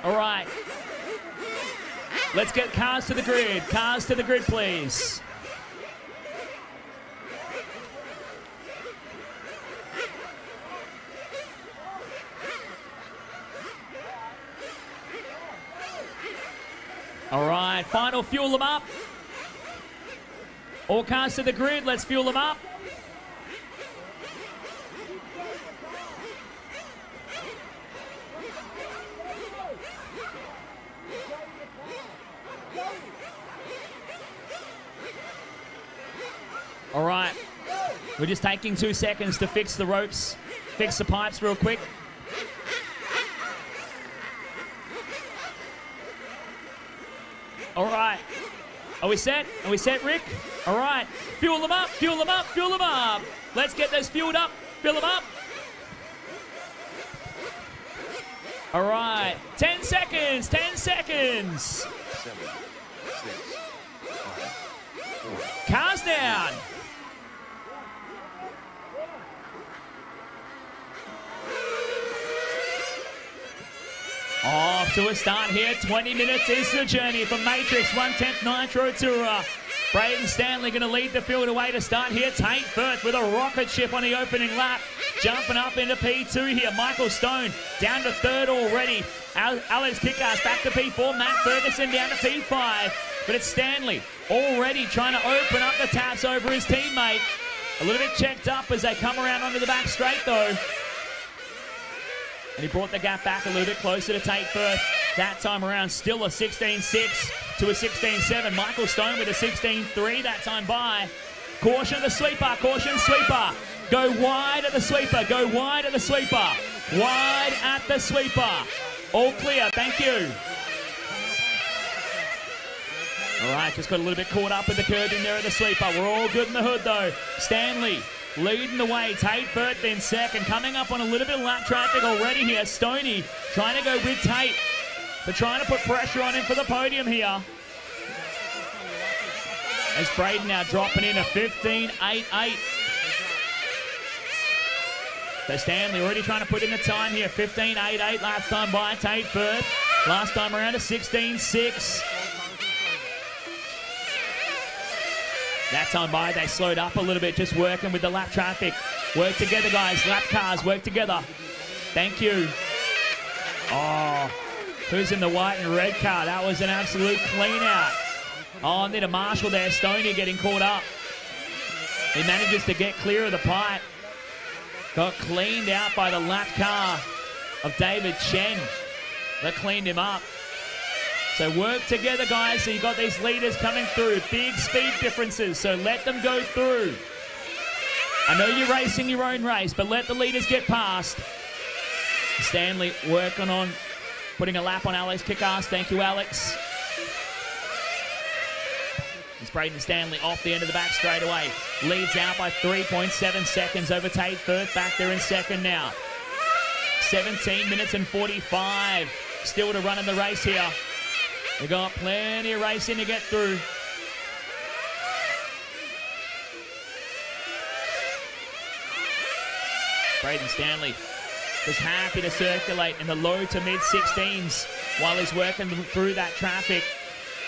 All right. Let's get cars to the grid. Cars to the grid, please. All right, final fuel them up. All cars to the grid, let's fuel them up. All right, we're just taking 2 seconds to fix the ropes, fix the pipes real quick. All right. Are we set? Are we set, Rick? All right. Fuel them up, fuel them up, fuel them up. Let's get those fueled up. Fill them up. All right. 10 seconds, 10 seconds. 7, 6, 5, 4. Cars down. Off to a start here. 20 minutes is the journey for Matrix 1/10 Nitro Tourer. Braden Stanley going to lead the field away to start here. Tate Firth with a rocket ship on the opening lap. Jumping up into P2 here. Michael Stone down to third already. Alex Kickass back to P4. Matt Ferguson down to P5. But it's Stanley already trying to open up the taps over his teammate. A little bit checked up as they come around onto the back straight though. And he brought the gap back a little bit closer to Tate Firth. That time around, still a 16.6 to a 16.7. Michael Stone with a 16.3 that time by. Caution the sweeper, caution sweeper. Go wide at the sweeper, go wide at the sweeper. Wide at the sweeper. All clear, thank you. All right, just got a little bit caught up with the curb in there at the sweeper. We're all good in the hood though. Stanley leading the way. Tate Firth in second. Coming up on a little bit of lap traffic already here. Stoney trying to go with Tate. They're trying to put pressure on him for the podium here. As Braden now dropping in a 15.88. So Stanley already trying to put in the time here. 15.88 last time by Tate Firth. Last time around a 16.6. That time by, they slowed up a little bit, just working with the lap traffic. Work together, guys. Lap cars, work together. Thank you. Oh, who's in the white and red car? That was an absolute clean out. Oh, need a marshal there. Stoney getting caught up. He manages to get clear of the pipe. Got cleaned out by the lap car of David Chen. That cleaned him up. So work together, guys. So you've got these leaders coming through. Big speed differences, so let them go through. I know you're racing your own race, but let the leaders get past. Stanley working on putting a lap on Alex Kickass. Thank you, Alex. It's Braden Stanley off the end of the back straight away. Leads out by 3.7 seconds over Tate Firth. Back there in second now. 17 minutes and 45 still to run in the race here. They've got plenty of racing to get through. Braden Stanley just happy to circulate in the low to mid 16s while he's working through that traffic.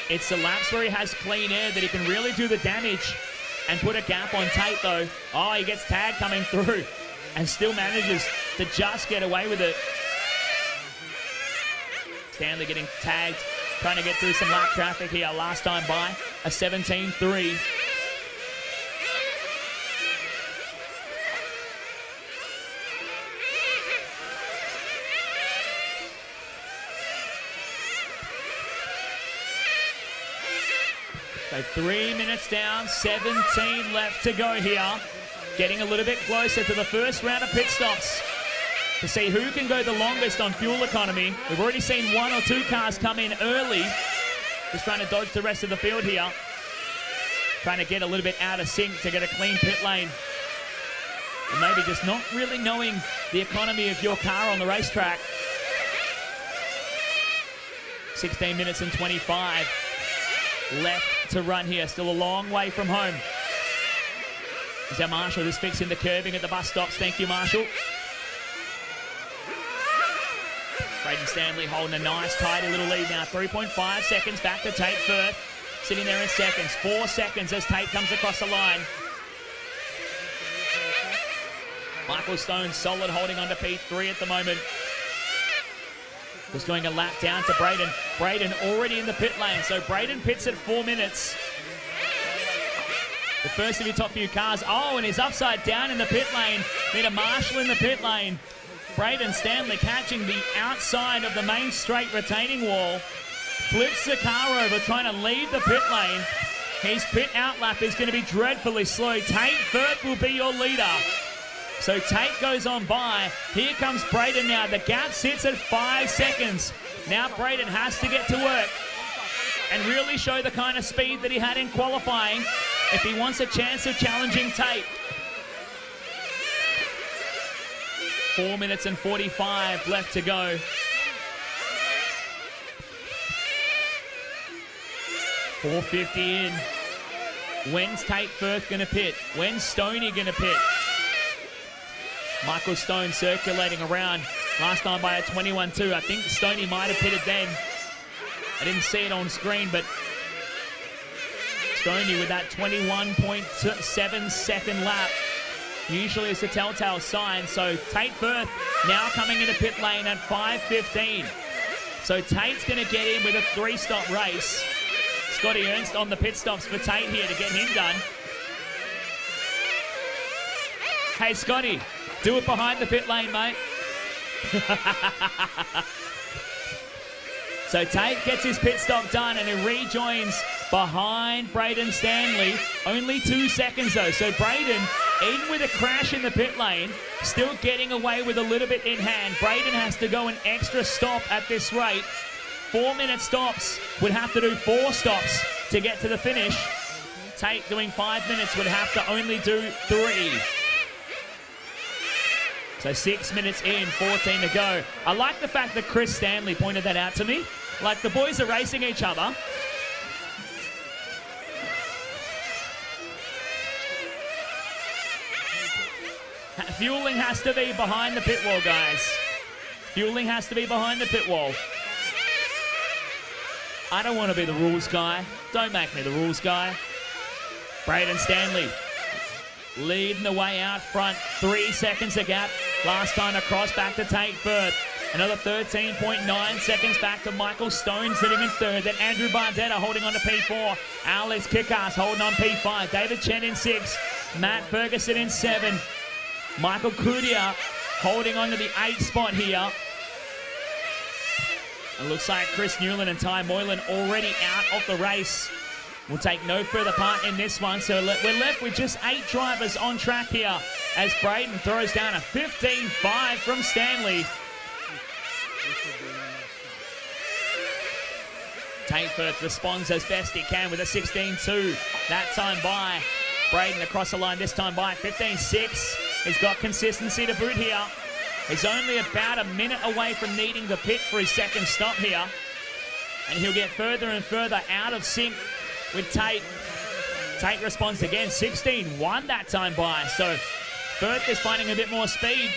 It's the laps where he has clean air that he can really do the damage and put a gap on Tate though. Oh, he gets tagged coming through and still manages to just get away with it. Stanley getting tagged. Trying to get through some lap traffic here. Last time by a 17.3. So 3 minutes down, 17 left to go here. Getting a little bit closer to the first round of pit stops to see who can go the longest on fuel economy. We've already seen 1 or 2 cars come in early. Just trying to dodge the rest of the field here. Trying to get a little bit out of sync to get a clean pit lane. And maybe just not really knowing the economy of your car on the racetrack. 16 minutes and 25 left to run here. Still a long way from home. Is our Marshall just fixing the curbing at the bus stops? Thank you, Marshall. Braden Stanley holding a nice, tidy little lead now. 3.5 seconds back to Tate Firth. Sitting there in seconds. 4 seconds as Tate comes across the line. Michael Stone solid, holding on to P3 at the moment. Just doing a lap down to Braden. Braden already in the pit lane. So Braden pits at 4 minutes. The first of your top few cars. Oh, and he's upside down in the pit lane. Need a marshal in the pit lane. Braden Stanley catching the outside of the main straight retaining wall. Flips the car over, trying to leave the pit lane. His pit outlap is going to be dreadfully slow. Tate Firth will be your leader. So Tate goes on by. Here comes Braden now. The gap sits at 5 seconds. Now Braden has to get to work and really show the kind of speed that he had in qualifying if he wants a chance of challenging Tate. 4 minutes and 45 left to go. .450 in. When's Tate Firth going to pit? When's Stoney going to pit? Michael Stone circulating around. Last time by a 21.2. I think Stoney might have pitted then. I didn't see it on screen, but Stoney with that 21.7 second lap usually is a telltale sign. So Tate Firth now coming into pit lane at 5:15. So Tate's going to get in with a 3-stop race. Scotty Ernst on the pit stops for Tate here to get him done. Hey, Scotty, do it behind the pit lane, mate. So Tate gets his pit stop done and he rejoins behind Braden Stanley. Only 2 seconds though. So Braden in with a crash in the pit lane, still getting away with a little bit in hand. Braden has to go an extra stop at this rate. 4-minute stops, would have to do 4 stops to get to the finish. Tate doing 5 minutes would have to only do 3. So 6 minutes in, 14 to go. I like the fact that Chris Stanley pointed that out to me. Like the boys are racing each other. Fueling has to be behind the pit wall, guys. Fueling has to be behind the pit wall. I don't want to be the rules guy. Don't make me the rules guy. Braden Stanley leading the way out front. 3 seconds a gap. Last time across back to Tate Firth. Another 13.9 seconds back to Michael Stone sitting in third. Then Andrew Bardetta holding on to P4. Alex Kickass holding on P5. David Chen in 6. Matt Ferguson in 7. Michael Kudia holding on to the 8th spot here. It looks like Chris Newland and Ty Moylan already out of the race. Will take no further part in this one. So we're left with just 8 drivers on track here as Braden throws down a 15.5 from Stanley. Tate Firth responds as best he can with a 16.2. That time by Braden across the line, this time by 15.6. He's got consistency to boot here. He's only about a minute away from needing the pit for his second stop here. And he'll get further and further out of sync with Tate. Tate responds again, 16.1 that time by. So Firth is finding a bit more speed.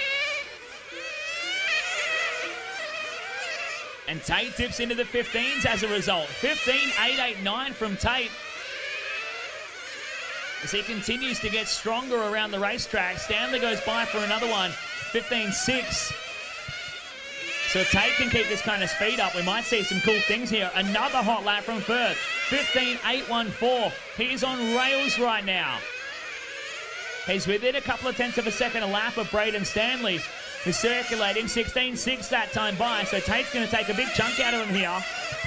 And Tate dips into the 15s as a result. 15.889 from Tate. As he continues to get stronger around the racetrack, Stanley goes by for another one. 15.6. So if Tate can keep this kind of speed up, we might see some cool things here. Another hot lap from Firth. 15.814. He's on rails right now. He's within a couple of tenths of a second a lap of Braden Stanley, who's circulating. 16.6 that time by. So Tate's going to take a big chunk out of him here.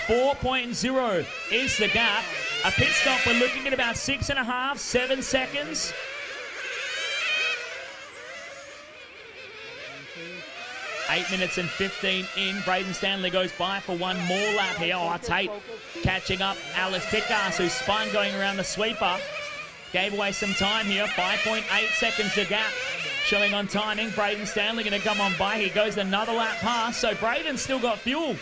4.0 is the gap. A pit stop, we're looking at about 6.5, 7 seconds. Eight minutes and 15 in. Braden Stanley goes by for one more lap here. Oh, Tate catching up. Alex Kickass, who's spun going around the sweeper. Gave away some time here. 5.8 seconds the gap. Showing on timing. Braden Stanley going to come on by. He goes another lap past. So Braden's still got fuel.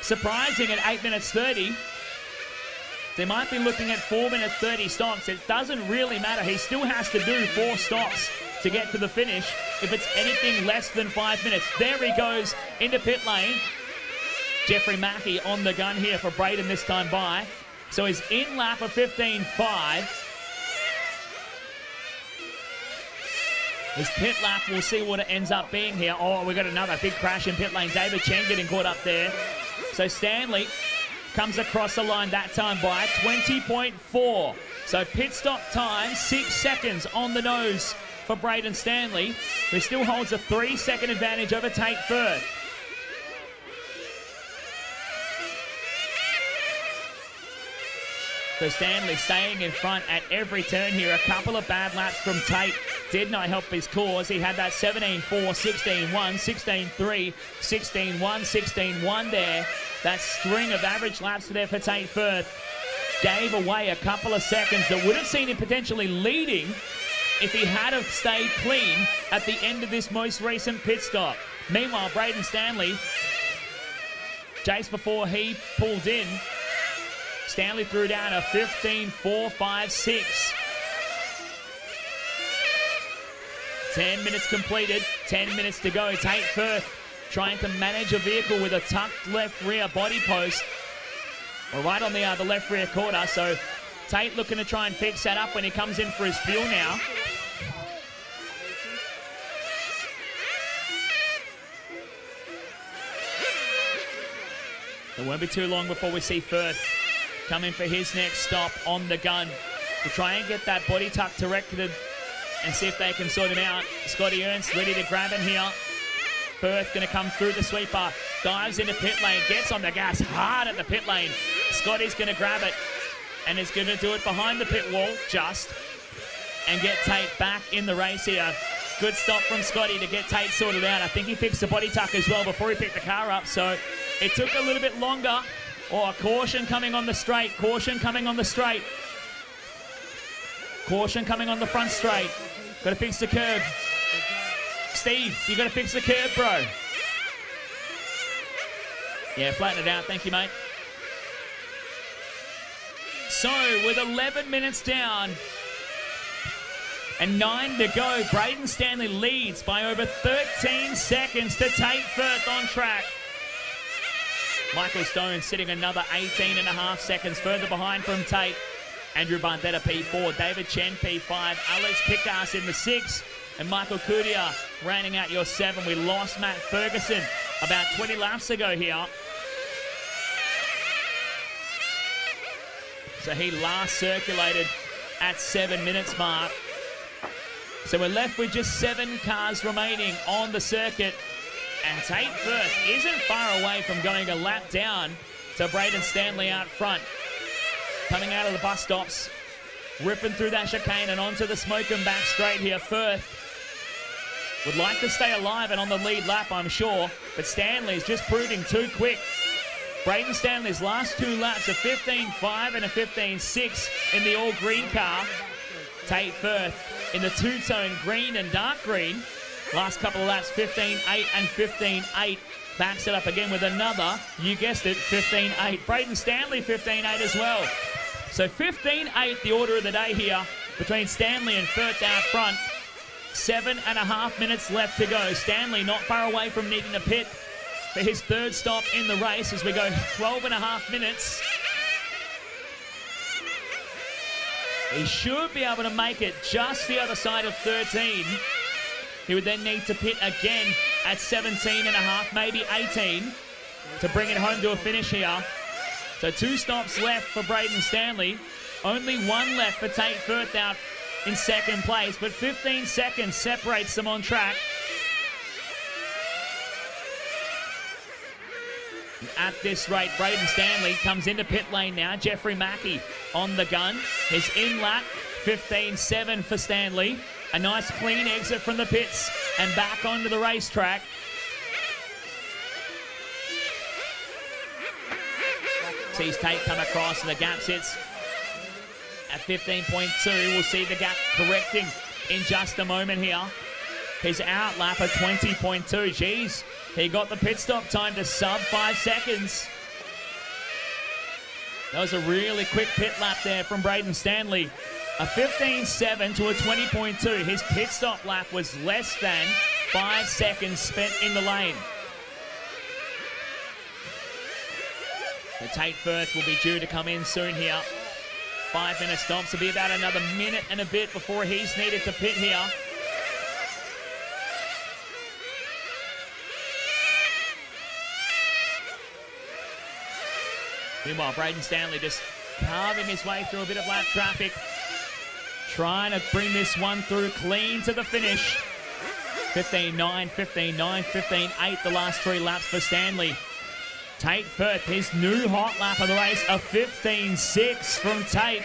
Surprising at 8 minutes 30. They might be looking at 4 minutes 30 stops. It doesn't really matter. He still has to do 4 stops to get to the finish if it's anything less than 5 minutes. There he goes into pit lane. Jeffrey Mackey on the gun here for Braden this time by. So his in lap of 15.5. His pit lap, we'll see what it ends up being here. Oh, we got another big crash in pit lane. David Chen getting caught up there. So Stanley comes across the line that time by 20.4. So pit stop time, 6 seconds on the nose for Braden Stanley, who still holds a 3-second advantage over Tate Firth. So Stanley staying in front at every turn here. A couple of bad laps from Tate did not help his cause. He had that 17.4, 16.1, 16.3, 16.1, 16.1 there. That string of average laps there for Tate Firth gave away a couple of seconds that would have seen him potentially leading if he had have stayed clean at the end of this most recent pit stop. Meanwhile, Braden Stanley, Jace before he pulled in, Stanley threw down a 15.456. 10 minutes completed, 10 minutes to go. Tate Firth trying to manage a vehicle with a tucked left rear body post. Well, right on the left rear quarter, so Tate looking to try and fix that up when he comes in for his fuel now. It won't be too long before we see Firth come in for his next stop on the gun to try and get that body tuck directed and see if they can sort him out. Scotty Ernst ready to grab him here. Firth going to come through the sweeper, dives into pit lane, gets on the gas hard at the pit lane. Scotty's going to grab it and is going to do it behind the pit wall just and get Tate back in the race here. Good stop from Scotty to get Tate sorted out. I think he fixed the body tuck as well before he picked the car up, so it took a little bit longer. Oh, caution coming on the straight. Caution coming on the straight. Caution coming on the front straight. Got to fix the curb. Steve, you got to fix the curb, bro. Yeah, flatten it out. Thank you, mate. So, with 11 minutes down and 9 to go, Braden Stanley leads by over 13 seconds to Tate Firth on track. Michael Stone sitting another 18.5 seconds further behind from Tate. Andrew Bardetta P4, David Chen P5, Alex Pickass in the 6, and Michael Kudia rounding out your 7. We lost Matt Ferguson about 20 laps ago here. So he last circulated at 7 minutes mark. So we're left with just 7 cars remaining on the circuit. And Tate Firth isn't far away from going a lap down to Braden Stanley out front. Coming out of the bus stops, ripping through that chicane and onto the smoke and back straight here. Firth would like to stay alive and on the lead lap, I'm sure, but Stanley's just proving too quick. Braden Stanley's last 2 laps, a 15.5 and a 15.6 in the all-green car. Tate Firth in the two-tone green and dark green. Last couple of laps, 15.8 and 15.8. Backs it up again with another, you guessed it, 15.8. Braden Stanley, 15.8 as well. So 15.8, the order of the day here between Stanley and Firth out front. 7.5 minutes left to go. Stanley not far away from needing a pit for his 3rd stop in the race as we go 12.5 minutes. He should be able to make it just the other side of 13. He would then need to pit again at 17.5, maybe 18, to bring it home to a finish here. So 2 stops left for Braden Stanley. Only 1 left for Tate Firth out in 2nd place, but 15 seconds separates them on track. At this rate, Braden Stanley comes into pit lane now. Jeffrey Mackey on the gun. His in-lap, 15.7 for Stanley. A nice clean exit from the pits and back onto the racetrack. Sees Tate come across and the gap sits at 15.2. We'll see the gap correcting in just a moment here. His out lap at 20.2. Geez, he got the pit stop time to sub 5 seconds. That was a really quick pit lap there from Braden Stanley. A 15.7 to a 20.2. His pit stop lap was less than 5 seconds spent in the lane. The Tate Firth will be due to come in soon here. 5-minute stops will be about another minute and a bit before he's needed to pit here. Meanwhile, Braden Stanley just carving his way through a bit of lap traffic, trying to bring this one through clean to the finish. 15.9, 15.9, 15.8 the last 3 laps for Stanley. Tate Firth, his new hot lap of the race, a 15.6 from Tate.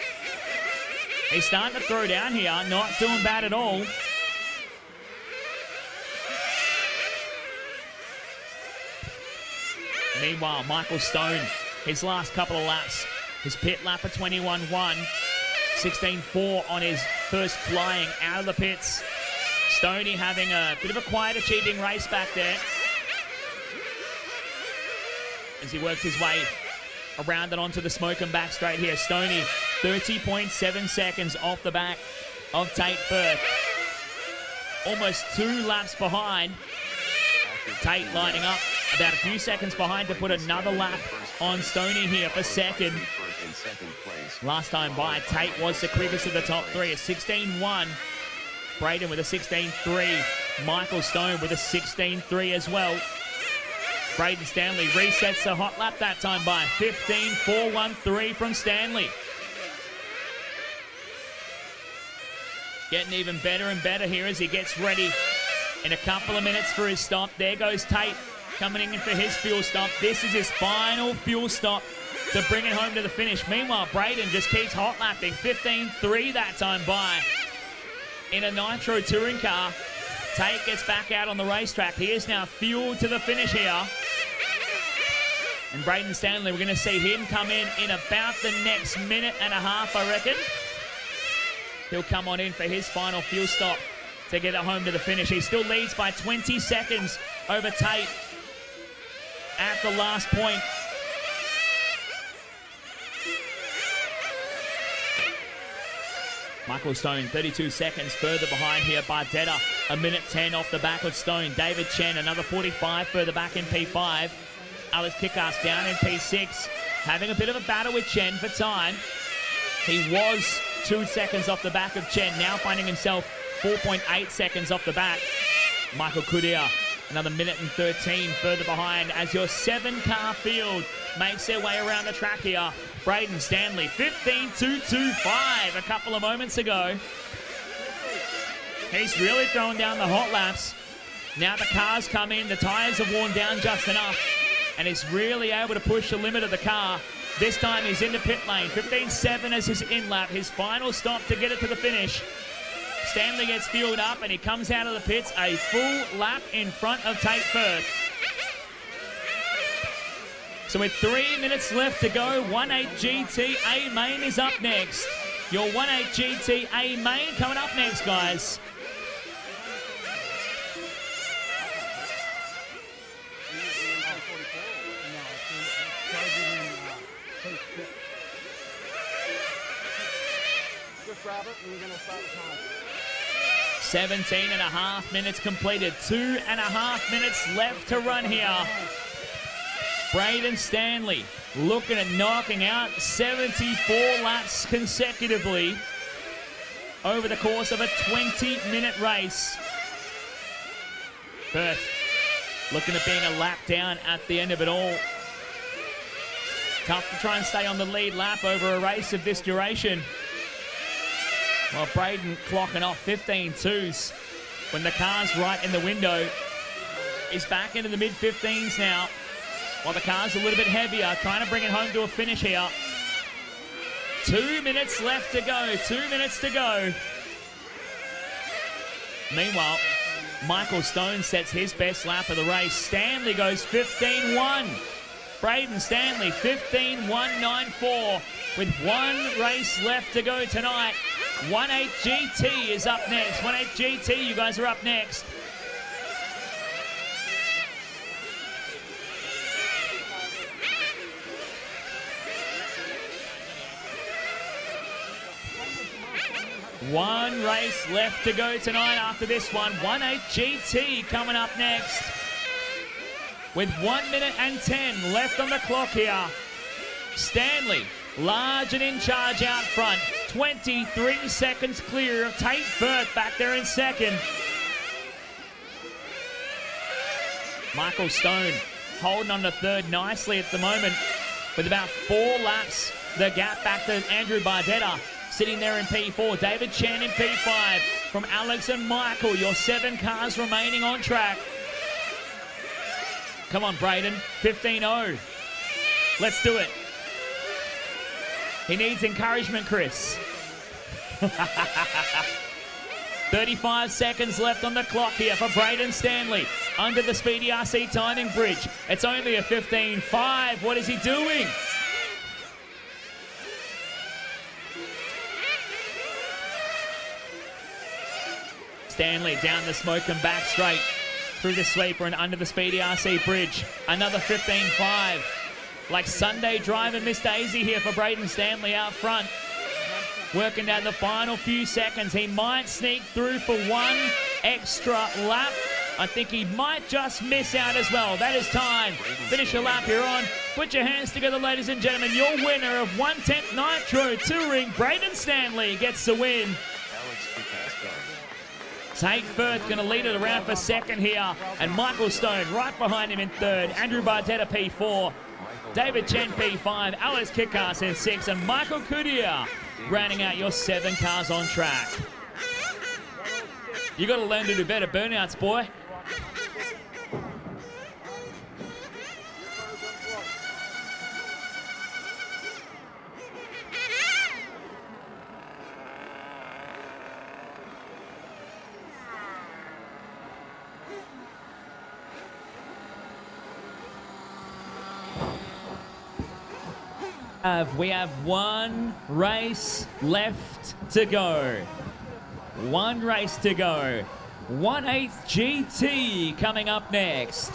He's starting to throw down here, not doing bad at all. Meanwhile, Michael Stone, his last couple of laps, his pit lap of 21.1, 16.4 on his first flying out of the pits. Stoney having a bit of a quiet achieving race back there as he works his way around and onto the smoke and back straight here. Stoney, 30.7 seconds off the back of Tate Firth. Almost 2 laps behind. Tate lining up about a few seconds behind to put another lap on Stoney here for second. Last time by, Tate was the quickest of the top 3, a 16.1. Braden with a 16.3. Michael Stone with a 16.3 as well. Braden Stanley resets the hot lap that time by 15.413 from Stanley. Getting even better and better here as he gets ready in a couple of minutes for his stop. There goes Tate coming in for his fuel stop. This is his final fuel stop to bring it home to the finish. Meanwhile, Braden just keeps hot lapping. 15.3 that time by. In a Nitro touring car, Tate gets back out on the racetrack. He is now fueled to the finish here. And Braden Stanley, we're going to see him come in about the next minute and a half, I reckon. He'll come on in for his final fuel stop to get it home to the finish. He still leads by 20 seconds over Tate at the last point. Michael Stone, 32 seconds further behind here. Bardetta, a minute 10 off the back of Stone. David Chen, another 45 further back in P5. Alex Kickass down in P6, having a bit of a battle with Chen for time. He was 2 seconds off the back of Chen, now finding himself 4.8 seconds off the back. Michael Kudia, another minute and 13 further behind as your 7-car field makes their way around the track here. Braden Stanley, 15.225 a couple of moments ago. He's really throwing down the hot laps. Now the cars come in, the tyres are worn down just enough, and he's really able to push the limit of the car. This time he's in the pit lane. 15.7 as his in lap, his final stop to get it to the finish. Stanley gets fueled up and he comes out of the pits a full lap in front of Tate Firth. So with 3 minutes left to go, 1.8 GT A main is up next. Your 1.8 GT A main coming up next, guys. Robert, and we're going to start the time. 17.5 minutes completed. 2.5 minutes left to run here. Braden Stanley looking at knocking out 74 laps consecutively over the course of a 20-minute race. Firth looking at being a lap down at the end of it all. Tough to try and stay on the lead lap over a race of this duration. Well, Braden clocking off 15.2s when the car's right in the window. He's back into the mid-15s now, while the car's a little bit heavier, trying to bring it home to a finish here. 2 minutes left to go, 2 minutes to go. Meanwhile, Michael Stone sets his best lap of the race. Stanley goes 15.1. Braden Stanley, 15.194 with one race left to go tonight. 1.8 GT is up next. 1.8 GT, you guys are up next. One race left to go tonight after this one. 1/8 GT coming up next. With 1 minute and 10 left on the clock here. Stanley, large and in charge out front. 23 seconds clear of Tate Firth back there in second. Michael Stone holding on to third nicely at the moment with about 4 laps. The gap back to Andrew Bardetta sitting there in P4. David Chan in P5 from Alex and Michael. Your 7 cars remaining on track. Come on, Braden. 15-0. Let's do it. He needs encouragement, Chris. 35 seconds left on the clock here for Braden Stanley under the Speedy RC timing bridge. It's only a 15.5. What is he doing? Stanley down the smoke and back straight through the sweeper and under the Speedy RC bridge. Another 15.5. Like Sunday driving Miss Daisy here for Braden Stanley out front. Working down the final few seconds. He might sneak through for one extra lap. I think he might just miss out as well. That is time. Finish your lap here on. Put your hands together, ladies and gentlemen. Your winner of 1/10 Nitro Touring, Braden Stanley, gets the win. Tate Firth going to lead it around for second here. And Michael Stone right behind him in third. Andrew Bardetta P4. David Chen P5. Alex Kickass in 6. And Michael Kudia rounding out your 7 cars on track. You got to learn to do better burnouts, boy. We have one race left to go. One race to go. 1/8 GT coming up next.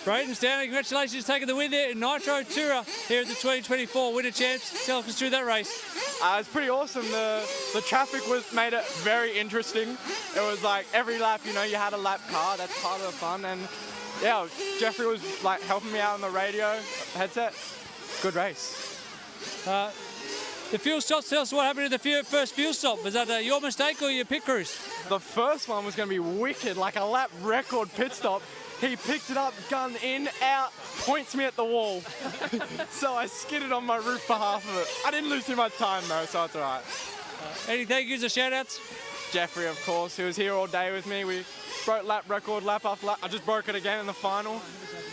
Braden Stanley, congratulations taking the win there in Nitro Tourer here at the 2024 Winter Champs. Tell us through that race. It's pretty awesome. The traffic made it very interesting. It was like every lap, you know, you had a lap car. That's part of the fun. And yeah, Jeffrey was like helping me out on the radio headset. Good race. The fuel stops, tell us what happened at the first fuel stop. Was that your mistake or your pit crews? The first one was going to be wicked, like a lap record pit stop. He picked it up, gun in, out, points me at the wall. So I skidded on my roof for half of it. I didn't lose too much time though, so it's all right. Any thank yous or shout outs? Jeffrey, of course, he was here all day with me. We broke lap record, lap after lap. I just broke it again in the final.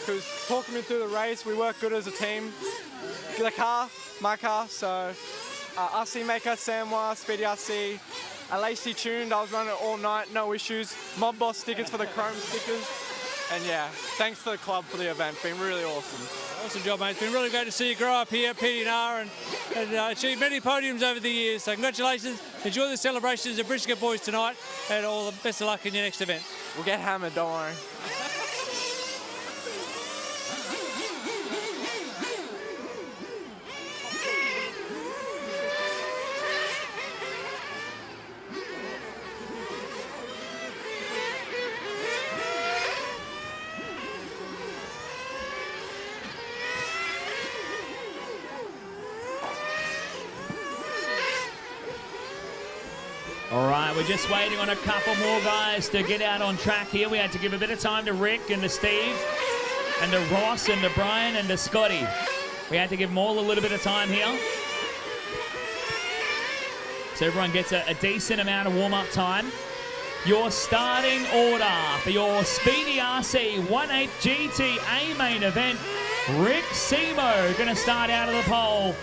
He was talking me through the race. We work good as a team. The car, my car, so RC Maker, Samwa, Speedy RC, Lacey tuned. I was running it all night, no issues. Mob Boss stickers for the chrome stickers. And yeah, thanks to the club for the event. It's been really awesome. Awesome job, mate. It's been really great to see you grow up here at PDNR and achieve many podiums over the years. So congratulations. Enjoy the celebrations of Brisket Boys tonight and all the best of luck in your next event. We'll get hammered, don't worry. All right, we're just waiting on a couple more guys to get out on track here. We had to give a bit of time to Rick and to Steve and to Ross and to Brian and to Scotty. We had to give them all a little bit of time here. So everyone gets a decent amount of warm-up time. Your starting order for your Speedy RC 1/8 GTA main event. Rick Simo going to start out of the pole.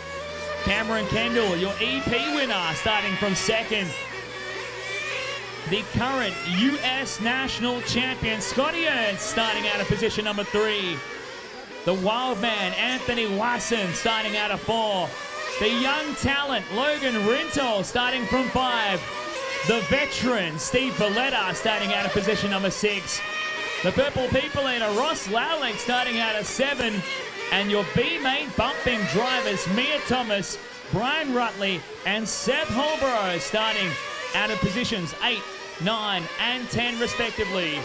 Cameron Kendall, your EP winner, starting from second. The current US National Champion, Scotty Ernst, starting out of position number 3. The wild man, Anthony Wasson, starting out of 4. The young talent, Logan Rintoul, starting from 5. the veteran Steve Valletta starting out of position number 6. The Purple People Eater Ross Lowlick starting out of 7. And your B main bumping drivers Mia Thomas, Brian Rutley and Seth Holbrook starting out of positions 8, 9 and 10 respectively.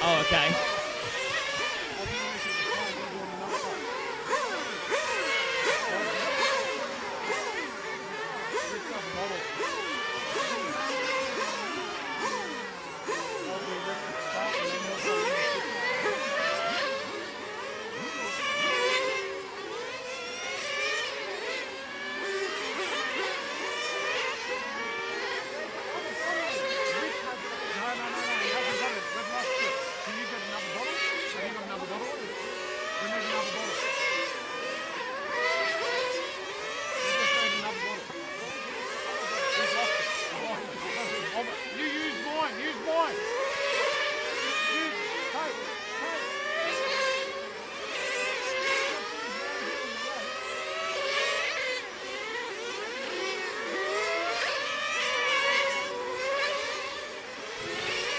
Oh, okay.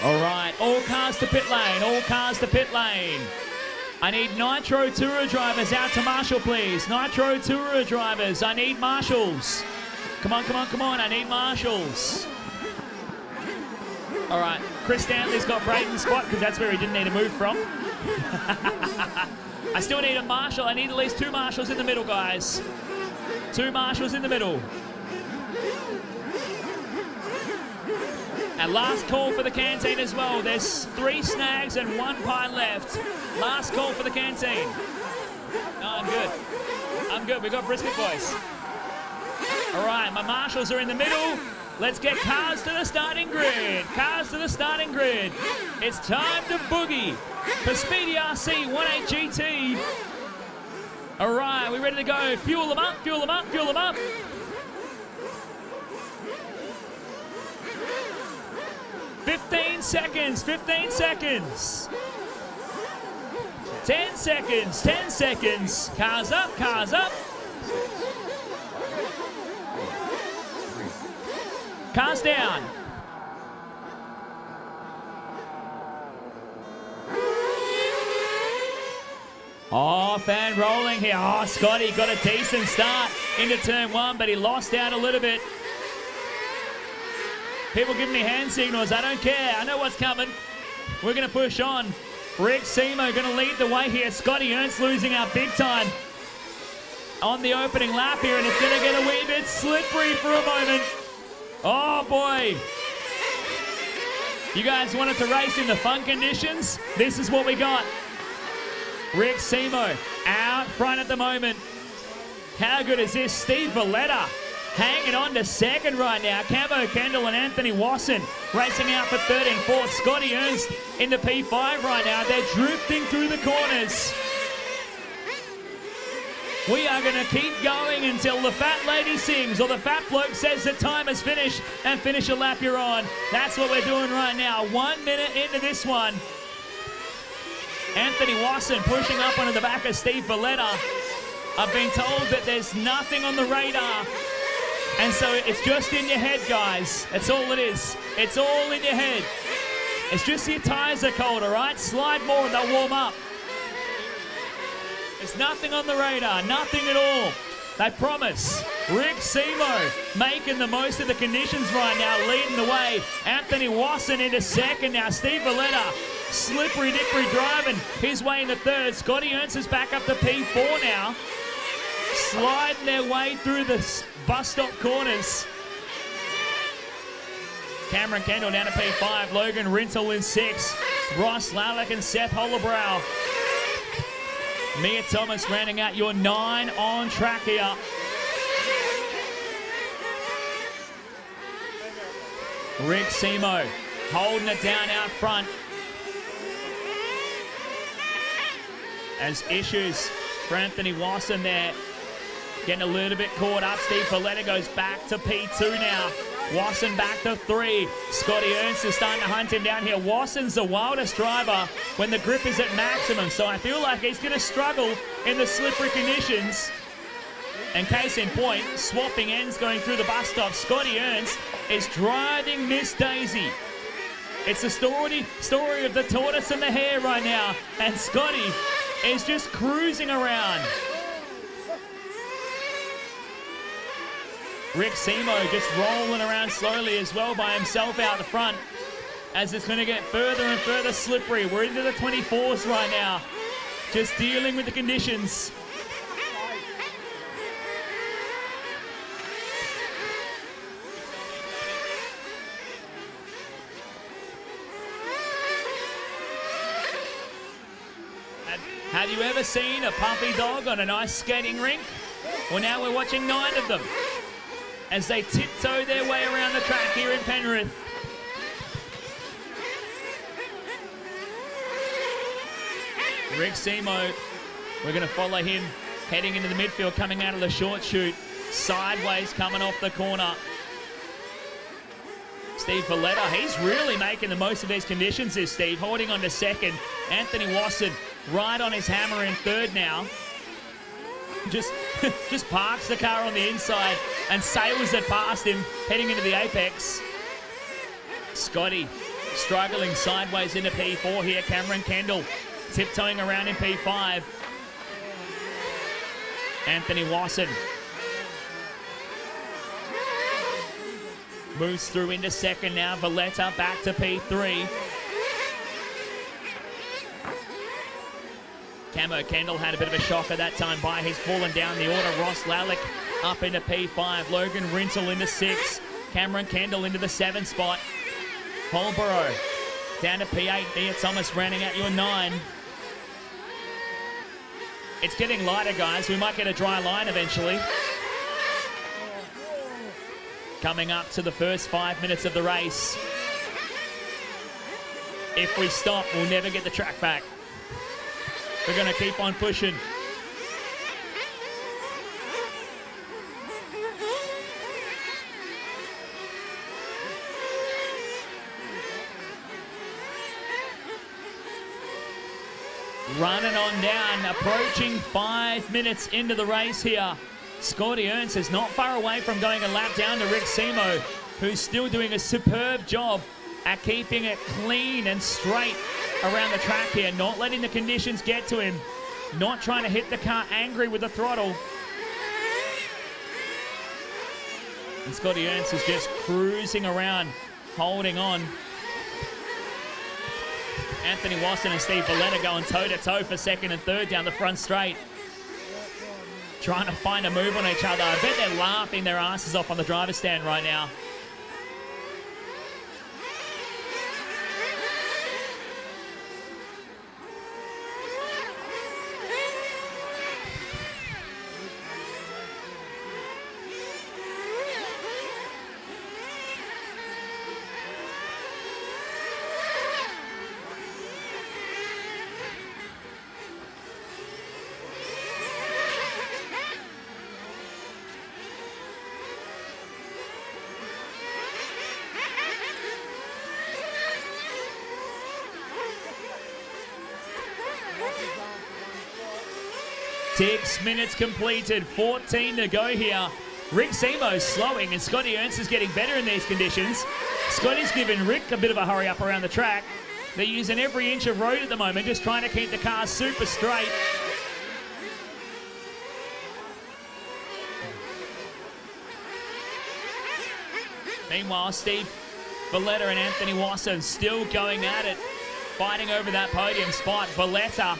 All right, all cars to pit lane, all cars to pit lane. I need Nitro Tourer drivers out to Marshall, please. Nitro Tourer drivers, I need marshals. Come on, come on, come on, I need marshals. All right, Chris Stanley's got Braden's spot because that's where he didn't need to move from. I still need a marshal. I need at least 2 marshals in the middle, guys. 2 marshals in the middle. And last call for the canteen as well. There's 3 snags and 1 pie left. Last call for the canteen. No, I'm good. I'm good. We got brisket, boys. All right, my marshals are in the middle. Let's get cars to the starting grid. Cars to the starting grid. It's time to boogie for Speedy RC 18 GT. All right, we ready to go? Fuel them up, fuel them up, fuel them up. 15 seconds, 15 seconds. 10 seconds, 10 seconds. Cars up, cars up. Cars down. Off and rolling here. Oh, Scotty got a decent start into turn 1, but he lost out a little bit. People giving me hand signals. I don't care. I know what's coming. We're going to push on. Rick Simo going to lead the way here. Scotty Ernst losing out big time on the opening lap here, and it's going to get a wee bit slippery for a moment. Oh, boy. You guys wanted to race in the fun conditions? This is what we got. Rick Simo out front at the moment. How good is this? Steve Valletta hanging on to second right now. Camo Kendall and Anthony Wasson racing out for third and fourth. Scotty Ernst into P5 right now. They're drifting through the corners. We are going to keep going until the fat lady sings or the fat bloke says the time is finished and finish a lap you're on. That's what we're doing right now. 1 minute into this one. Anthony Wasson pushing up onto the back of Steve Valletta. I've been told that there's nothing on the radar. And so it's just in your head, guys. That's all it is. It's all in your head. It's just your tyres are cold, all right? Slide more and they'll warm up. There's nothing on the radar, nothing at all. They promise. Rick Simo making the most of the conditions right now, leading the way. Anthony Wasson into second now. Steve Valletta, slippery dippery driving his way into third. Scotty Ernst is back up to P4 now. Sliding their way through the bus stop corners. Cameron Kendall down to P5. Logan Rintel in 6. Ross Lalick and Seth Hollowbrow. Mia Thomas rounding out your 9 on track here. Rick Simo holding it down out front. As issues for Anthony Wasson there. Getting a little bit caught up. Steve Valletta goes back to P2 now. Wasson back to 3. Scotty Ernst is starting to hunt him down here. Wasson's the wildest driver when the grip is at maximum, so I feel like he's going to struggle in the slippery conditions. And case in point, swapping ends going through the bus stop. Scotty Ernst is driving Miss Daisy. It's the story of the tortoise and the hare right now. And Scotty is just cruising around. Rick Simo just rolling around slowly as well by himself out the front as it's going to get further and further slippery. We're into the 24s right now, just dealing with the conditions. Have you ever seen a puppy dog on an ice skating rink? Well, now we're watching 9 of them as they tiptoe their way around the track here in Penrith. Rick Simo, we're going to follow him heading into the midfield, coming out of the short chute, sideways coming off the corner. Steve Valletta, he's really making the most of these conditions, is Steve, holding on to second. Anthony Wasson right on his hammer in third now. Just parks the car on the inside and sails it past him, heading into the apex. Scotty struggling sideways into P4 here. Cameron Kendall tiptoeing around in P5. Anthony Wasson moves through into second now. Valletta back to P3. Camo Kendall had a bit of a shocker that time by. He's fallen down the order. Ross Lallick up into P5. Logan Rintle into 6. Cameron Kendall into the 7 spot. Holborough down to P8. Nia Thomas rounding out your 9. It's getting lighter, guys. We might get a dry line eventually. Coming up to the first 5 minutes of the race. If we stop, we'll never get the track back. We're going to keep on pushing. Running on down, approaching 5 minutes into the race here. Scotty Ernst is not far away from going a lap down to Rick Simo, who's still doing a superb job at keeping it clean and straight around the track here, not letting the conditions get to him, not trying to hit the car angry with the throttle. And Scotty Ernst is just cruising around, holding on. Anthony Wasson and Steve Valletta going toe-to-toe for second and third down the front straight. Trying to find a move on each other. I bet they're laughing their asses off on the driver's stand right now. Six minutes completed, 14 to go here. Rick Simo's slowing and Scotty Ernst is getting better in these conditions. Scotty's giving Rick a bit of a hurry up around the track. They're using every inch of road at the moment, just trying to keep the car super straight. Meanwhile, Steve Valletta and Anthony Wasson still going at it, fighting over that podium spot. Valletta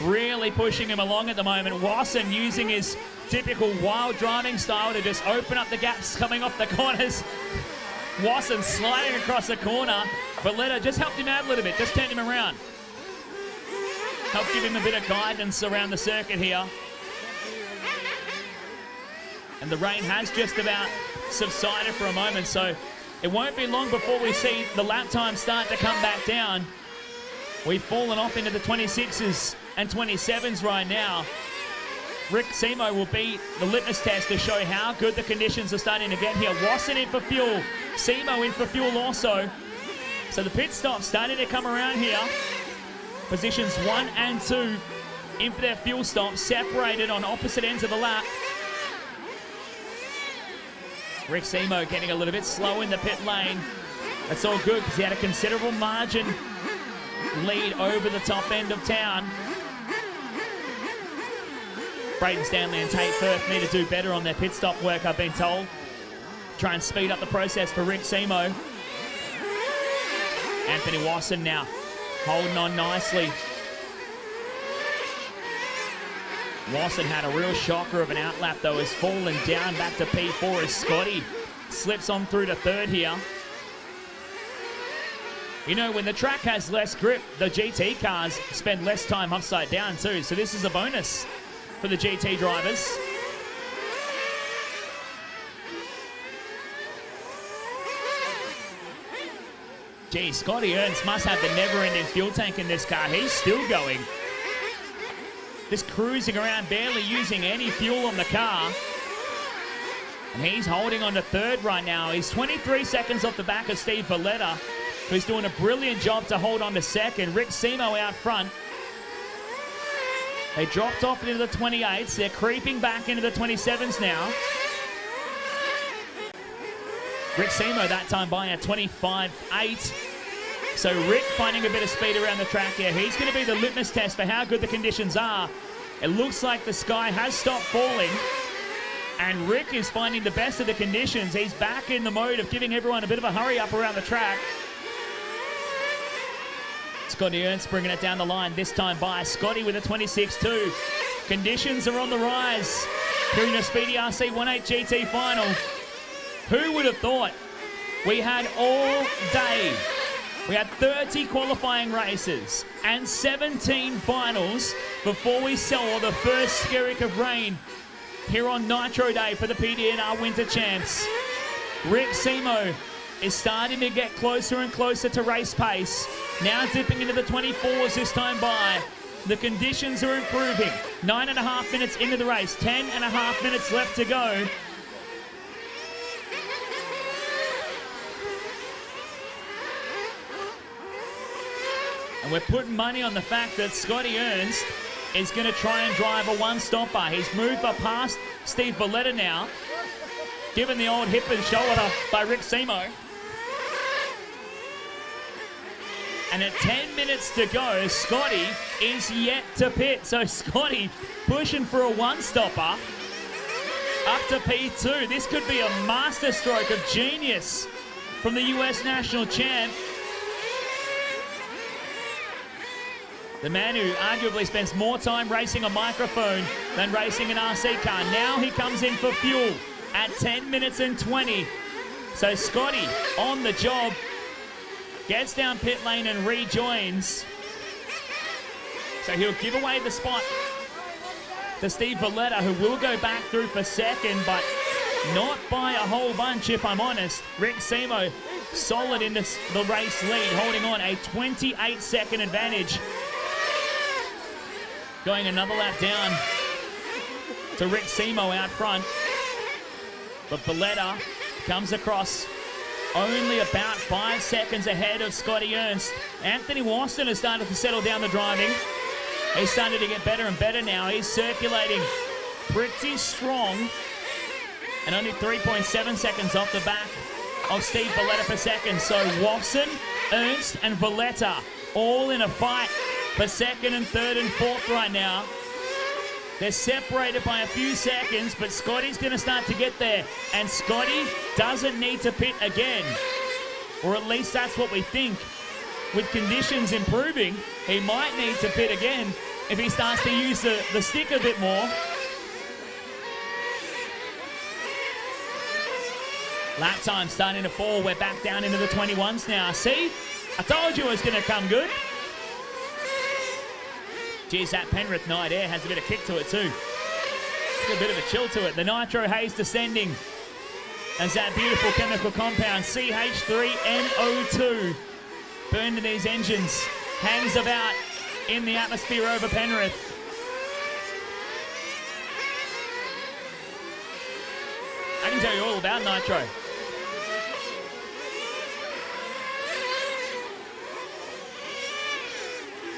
really pushing him along at the moment. Wasson using his typical wild driving style to just open up the gaps coming off the corners. Wasson sliding across the corner. Valletta just helped him out a little bit, just turned him around. Helped give him a bit of guidance around the circuit here. And the rain has just about subsided for a moment, so it won't be long before we see the lap time start to come back down. We've fallen off into the 26s and 27s right now. Rick Simo will be the litmus test to show how good the conditions are starting to get here. Wasson in for fuel, Simo in for fuel also. So the pit stop starting to come around here. Positions 1 and 2 in for their fuel stop, separated on opposite ends of the lap. Rick Simo getting a little bit slow in the pit lane. That's all good because he had a considerable margin lead over the top end of town. Braden Stanley and Tate Firth need to do better on their pit stop work, I've been told. Try and speed up the process for Rick Simo. Anthony Wasson now holding on nicely. Wasson had a real shocker of an outlap though, has fallen down back to P4 as Scotty slips on through to third here. You know, when the track has less grip, the GT cars spend less time upside down too, so this is a bonus for the GT drivers. Gee, Scotty Ernst must have the never-ending fuel tank in this car. He's still going. Just cruising around, barely using any fuel on the car. And he's holding on to third right now. He's 23 seconds off the back of Steve Valletta, who's doing a brilliant job to hold on to second. Rick Simo out front. They dropped off into the 28s. They're creeping back into the 27s now. Rick Simo that time by a 25.8. So Rick finding a bit of speed around the track here. He's going to be the litmus test for how good the conditions are. It looks like the sky has stopped falling. And Rick is finding the best of the conditions. He's back in the mode of giving everyone a bit of a hurry up around the track. Scotty Ernst bringing it down the line, this time by Scotty with a 26.2. Conditions are on the rise. Here in a Speedy RC 1.8 GT final. Who would have thought we had all day? We had 30 qualifying races and 17 finals before we saw the first skerrick of rain here on Nitro Day for the PDNR Winter Champs. Rick Simo is starting to get closer and closer to race pace. Now dipping into the 24s this time by. The conditions are improving. 9.5 minutes into the race, 10.5 minutes left to go. And we're putting money on the fact that Scotty Ernst is going to try and drive a one-stopper. He's moved up past Steve Valletta now, given the old hip and shoulder by Rick Simo. And at 10 minutes to go, Scotty is yet to pit. So Scotty pushing for a one-stopper up to P2. This could be a masterstroke of genius from the US national champ. The man who arguably spends more time racing a microphone than racing an RC car. Now he comes in for fuel at 10 minutes and 20. So Scotty on the job, gets down pit lane and rejoins. So he'll give away the spot to Steve Valletta, who will go back through for second, but not by a whole bunch, if I'm honest. Rick Simo solid in the race lead, holding on a 28-second advantage. Going another lap down to Rick Simo out front. But Valletta comes across only about 5 seconds ahead of Scotty Ernst. Anthony Wasson has started to settle down the driving. He's starting to get better and better now. He's circulating pretty strong. And only 3.7 seconds off the back of Steve Valletta per second. So Wasson, Ernst and Valletta all in a fight for second and third and fourth right now. They're separated by a few seconds, but Scotty's going to start to get there. And Scotty doesn't need to pit again. Or at least that's what we think. With conditions improving, he might need to pit again if he starts to use the stick a bit more. Lap time starting to fall. We're back down into the 21s now. See? I told you it was going to come good. Geez, that Penrith night air has a bit of kick to it too. It's a bit of a chill to it. The nitro haze descending as that beautiful chemical compound CH3NO2 burned in these engines hangs about in the atmosphere over Penrith. I can tell you all about nitro.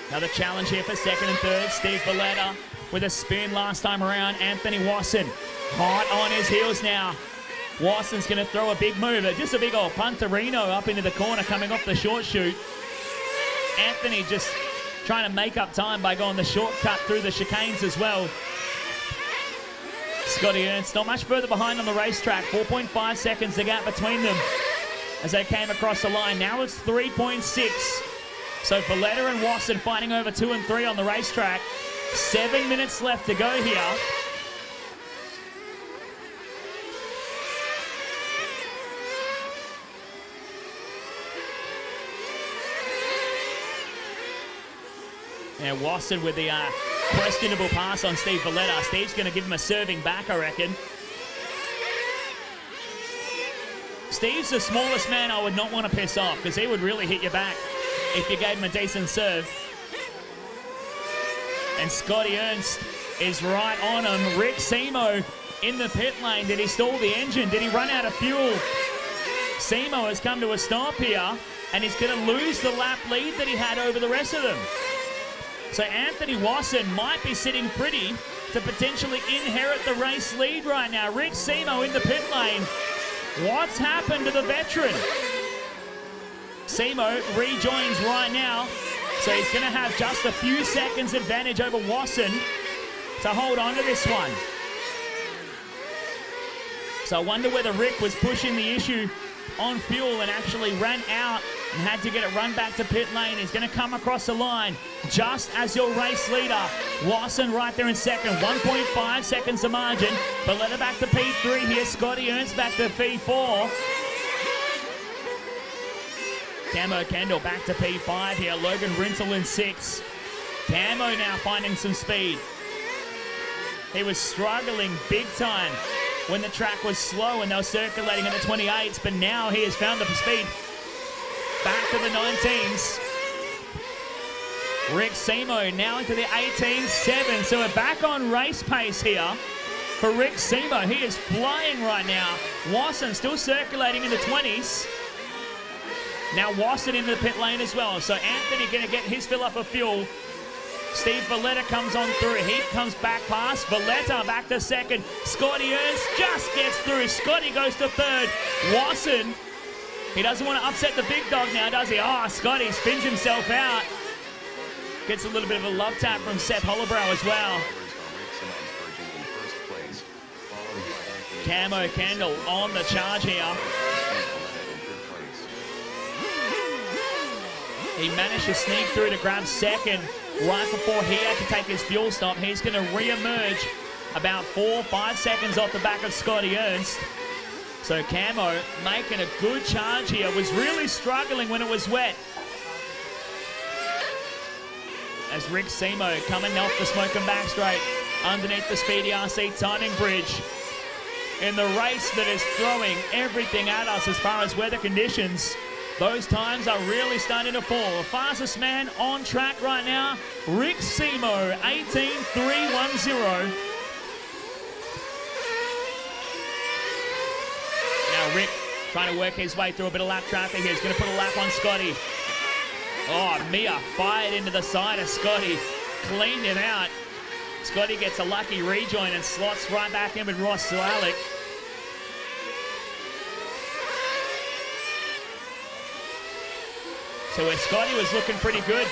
Another challenge here for second and third. Steve Valletta with a spin last time around. Anthony Wasson hot on his heels now. Watson's going to throw a big move. Just a big old punterino up into the corner coming off the short chute. Anthony just trying to make up time by going the shortcut through the chicanes as well. Scotty Ernst not much further behind on the racetrack. 4.5 seconds the gap between them as they came across the line. Now it's 3.6. So Valletta and Watson fighting over 2 and 3 on the racetrack. 7 minutes left to go here. Now Watson with the questionable pass on Steve Valletta. Steve's going to give him a serving back, I reckon. Steve's the smallest man I would not want to piss off because he would really hit you back if you gave him a decent serve. And Scotty Ernst is right on him. Rick Simo in the pit lane. Did he stall the engine? Did he run out of fuel? Simo has come to a stop here and he's going to lose the lap lead that he had over the rest of them. So Anthony Watson might be sitting pretty to potentially inherit the race lead right now. Rick Simo in the pit lane. What's happened to the veteran? Simo rejoins right now. So he's going to have just a few seconds advantage over Watson to hold on to this one. So I wonder whether Rick was pushing the issue on fuel and actually ran out and had to get it run back to pit lane. He's going to come across the line just as your race leader. Watson right there in second. 1.5 seconds the margin. Valletta back to P3 here. Scotty Ernst back to P4. Camo Kendall back to P5 here. Logan Rintel in 6. Camo now finding some speed. He was struggling big time when the track was slow and they were circulating in the 28s, but now he has found the speed. Back to the 19s. Rick Simo now into the 18.7. So we're back on race pace here for Rick Simo. He is flying right now. Watson still circulating in the 20s. Now Watson into the pit lane as well. So Anthony going to get his fill up of fuel. Steve Valletta comes on through. He comes back past. Valletta back to second. Scotty Ernst just gets through. Scotty goes to third. Watson, he doesn't want to upset the big dog now, does he? Oh, Scotty spins himself out. Gets a little bit of a love tap from Seth Hollowbrow as well. Camo Kendall on the charge here. He managed to sneak through to grab second right before he had to take his fuel stop. He's going to re-emerge about 4-5 seconds off the back of Scotty Ernst. So Camo making a good charge here. Was really struggling when it was wet. As Rick Simo coming off the smoke and back straight underneath the Speedy RC timing bridge. In the race that is throwing everything at us as far as weather conditions, those times are really starting to fall. The fastest man on track right now, Rick Simo, 18.310. Now Rick trying to work his way through a bit of lap traffic here. He's going to put a lap on Scotty. Oh, Mia fired into the side of Scotty. Cleaned him out. Scotty gets a lucky rejoin and slots right back in with Ross Slalick. So where Scotty was looking pretty good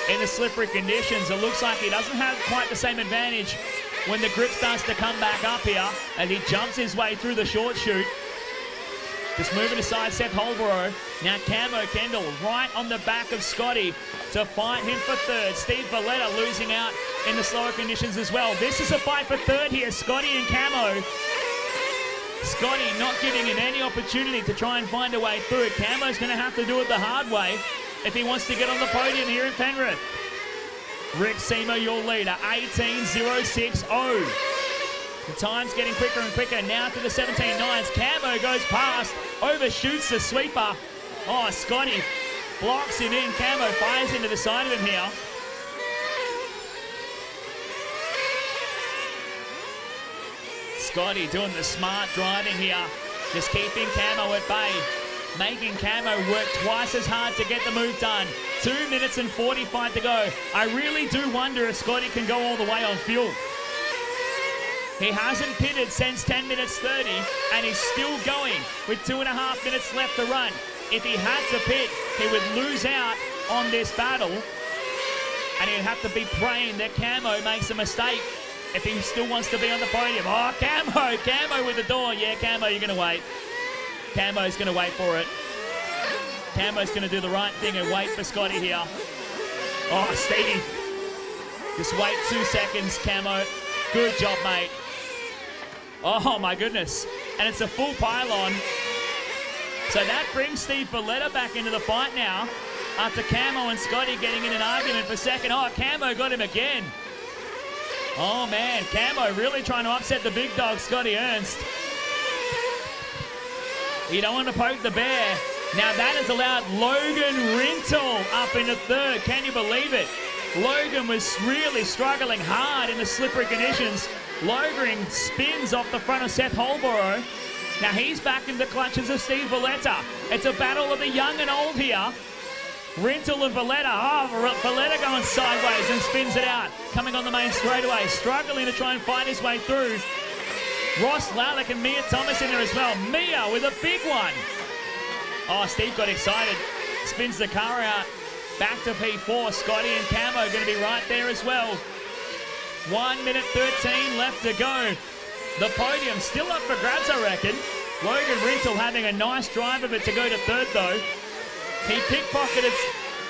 in the slippery conditions, it looks like he doesn't have quite the same advantage when the grip starts to come back up here as he jumps his way through the short chute. Just moving aside Seth Holborough. Now Camo Kendall right on the back of Scotty to fight him for third. Steve Valletta losing out in the slower conditions as well. This is a fight for third here, Scotty and Camo. Scotty not giving him any opportunity to try and find a way through. Camo's going to have to do it the hard way if he wants to get on the podium here in Penrith. Rick Simo, your leader, 18.060. The time's getting quicker and quicker now to the 17.9s. Camo goes past, overshoots the sweeper. Oh, Scotty blocks him in. Camo fires into the side of him here. Scotty doing the smart driving here, just keeping Camo at bay, making Camo work twice as hard to get the move done. 2 minutes and 45 to go. I really do wonder if Scotty can go all the way on fuel. He hasn't pitted since 10 minutes 30, and he's still going with 2.5 minutes left to run. If he had to pit, he would lose out on this battle, and he'd have to be praying that Camo makes a mistake if he still wants to be on the podium. Oh, Camo with the door. Yeah, Camo, you're going to wait. Camo's going to wait for it. Camo's going to do the right thing and wait for Scotty here. Oh, Stevie. Just wait 2 seconds, Camo. Good job, mate. Oh, my goodness. And it's a full pylon. So that brings Steve Valletta back into the fight now after Camo and Scotty getting in an argument for second. Oh, Camo got him again. Oh, man. Camo really trying to upset the big dog, Scotty Ernst. You don't want to poke the bear. Now that has allowed Logan Rintoul up into third. Can you believe it? Logan was really struggling hard in the slippery conditions. Logan spins off the front of Seth Holborough. Now he's back in the clutches of Steve Valletta. It's a battle of the young and old here. Rintoul and Valletta. Oh, Valletta going sideways and spins it out. Coming on the main straightaway. Struggling to try and find his way through. Ross Lallick and Mia Thomas in there as well. Mia with a big one. Oh, Steve got excited. Spins the car out. Back to P4. Scotty and Camo going to be right there as well. 1 minute 13 left to go. The podium still up for grabs, I reckon. Logan Rintoul having a nice drive of it to go to third, though. He pickpocketed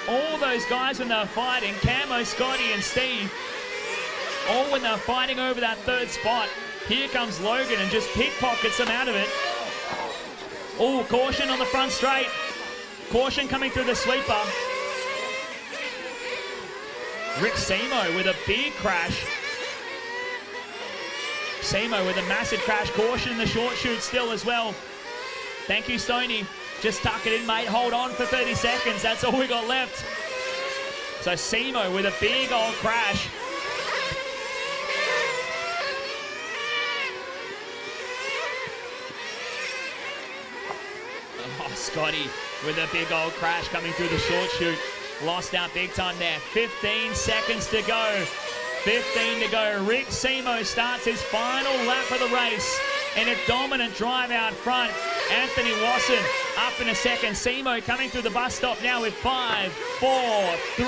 all those guys when they were fighting. Camo, Scotty, and Steve. All when they were fighting over that third spot. Here comes Logan and just pickpockets them out of it. Oh, caution on the front straight. Caution coming through the sweeper. Rick Simo with a big crash. Simo with a massive crash. Caution in the short shoot still as well. Thank you, Stoney. Just tuck it in, mate. Hold on for 30 seconds. That's all we got left. So Simo with a big old crash. Oh, Scotty with a big old crash coming through the short shoot. Lost out big time there. 15 seconds to go. 15 to go. Rick Simo starts his final lap of the race in a dominant drive out front. Anthony Wasson up in a second. Simo coming through the bus stop now with 5, 4, 3,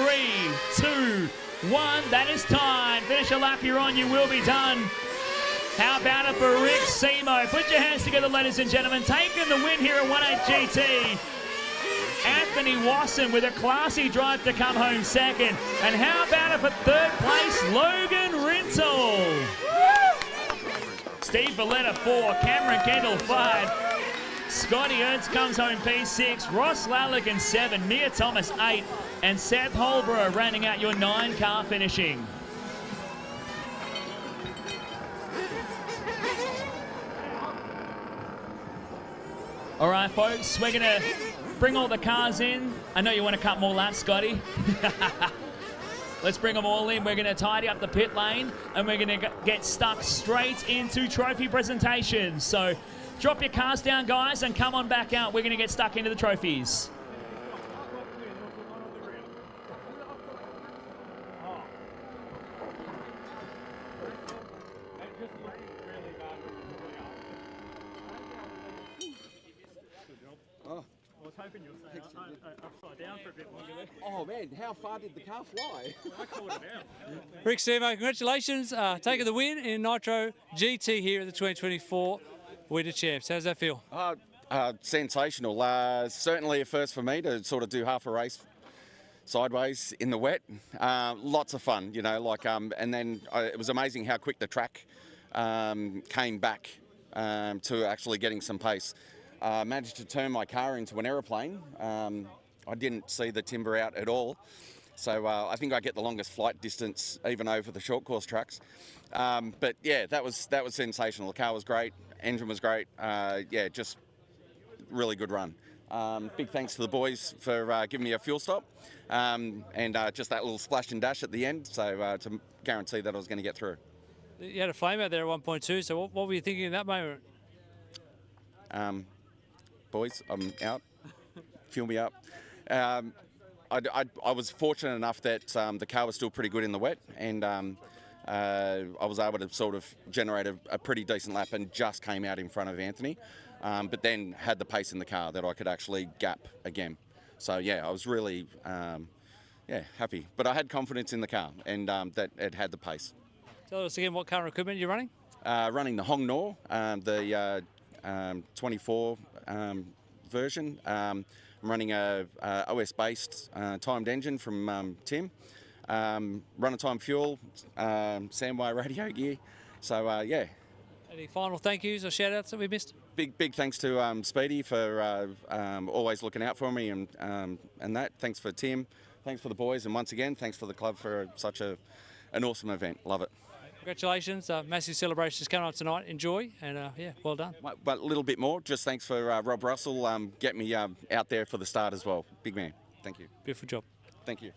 2, 1. That is time. Finish a lap you're on, you will be done. How about it for Rick Simo? Put your hands together, ladies and gentlemen. Taking the win here at 18 GT. Anthony Wasson with a classy drive to come home second. And how about it for third place, Logan Rintoul. Steve Valletta 4, Cameron Kendall 5. Scotty Ernst comes home P6, Ross Lalligan 7, Mia Thomas 8, and Seth Holborough rounding out your 9-car finishing. All right, folks, we're going to bring all the cars in. I know you want to cut more laps, Scotty. Let's bring them all in. We're going to tidy up the pit lane, and we're going to get stuck straight into trophy presentations. So drop your cars down, guys, and come on back out. We're going to get stuck into the trophies. Oh man, how far did the car fly? Rick Simo, congratulations, taking the win in Nitro GT here at the 2024 Winter Champs. How's that feel? Sensational. Certainly a first for me to sort of do half a race sideways in the wet. Lots of fun, you know, like, and then it was amazing how quick the track came back to actually getting some pace. Managed to turn my car into an aeroplane. I didn't see the timber out at all. So I think I get the longest flight distance even over the short course tracks. But yeah, that was sensational. The car was great, engine was great. Yeah, just really good run. Big thanks to the boys for giving me a fuel stop and just that little splash and dash at the end. So to guarantee that I was going to get through. You had a flame out there at 1.2, so what were you thinking in that moment? Boys, I'm out. Fuel me up. I was fortunate enough that the car was still pretty good in the wet, and I was able to sort of generate a pretty decent lap and just came out in front of Anthony, but then had the pace in the car that I could actually gap again. So yeah, I was really happy. But I had confidence in the car and that it had the pace. Tell us again what current equipment you're running. Running the Hong Nor, the 24 version. I'm running a OS-based timed engine from Tim. Runner time fuel, Samway radio gear. So yeah. Any final thank yous or shout outs that we missed? Big thanks to Speedy for always looking out for me and that. Thanks for Tim. Thanks for the boys, and once again, thanks for the club for such an awesome event. Love it. Congratulations, massive celebrations coming up tonight. Enjoy, and yeah, well done. But a little bit more. Just thanks for Rob Russell getting me out there for the start as well. Big man. Thank you. Beautiful job. Thank you.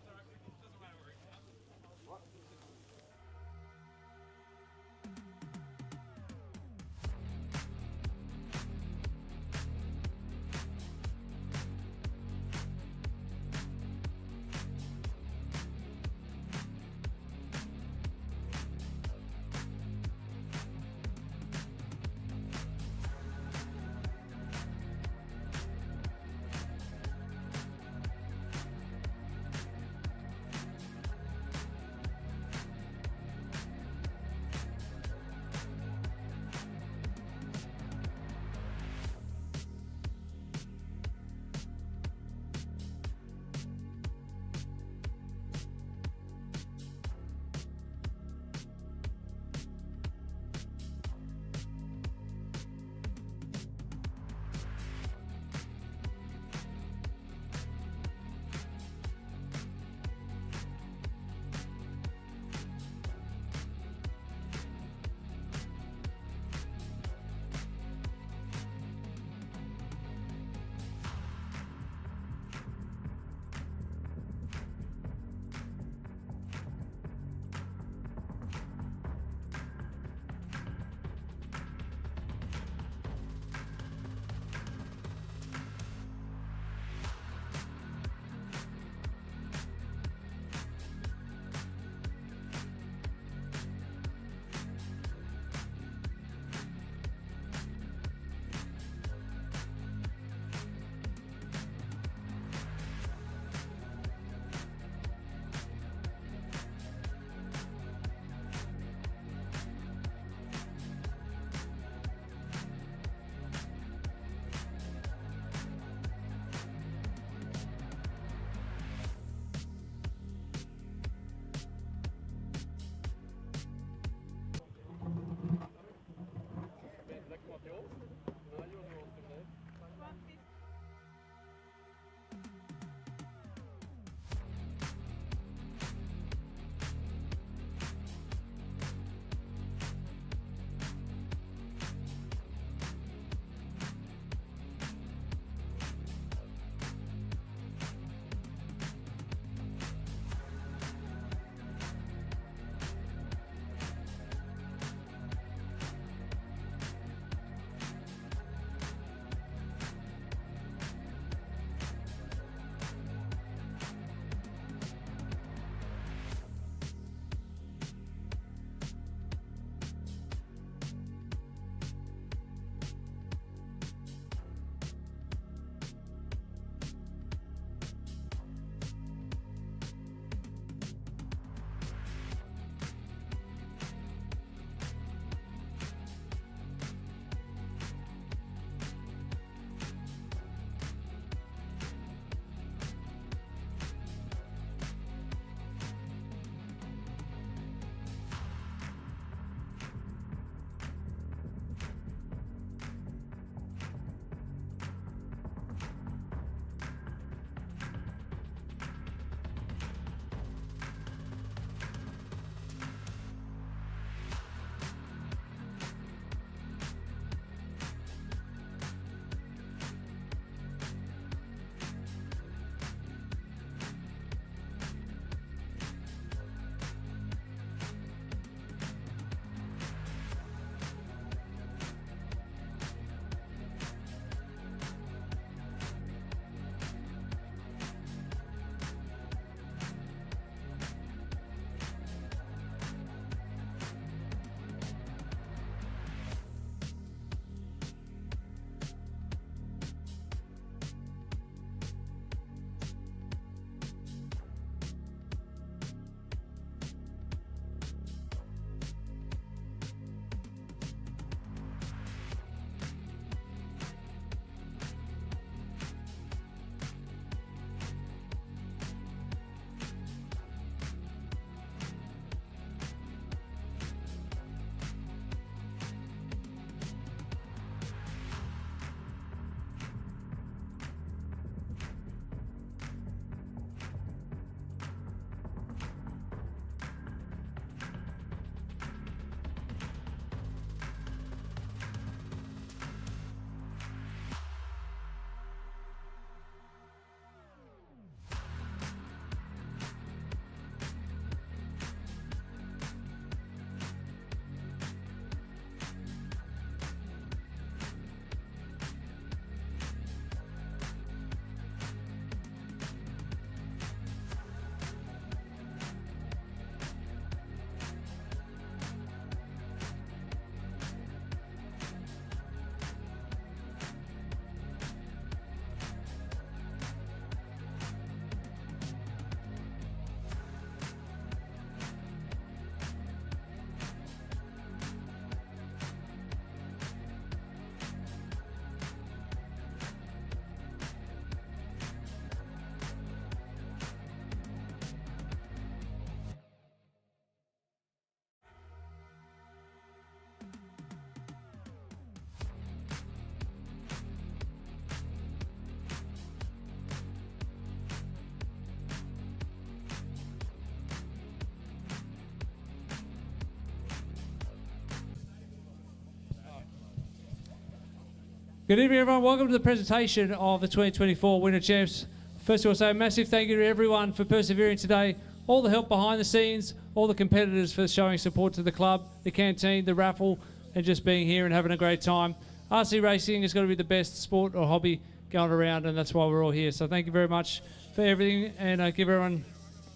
Good evening, everyone. Welcome to the presentation of the 2024 Winter Champs. First of all, say a massive thank you to everyone for persevering today, all the help behind the scenes, all the competitors for showing support to the club, the canteen, the raffle, and just being here and having a great time. RC racing is going to be the best sport or hobby going around, and that's why we're all here. So thank you very much for everything, and give everyone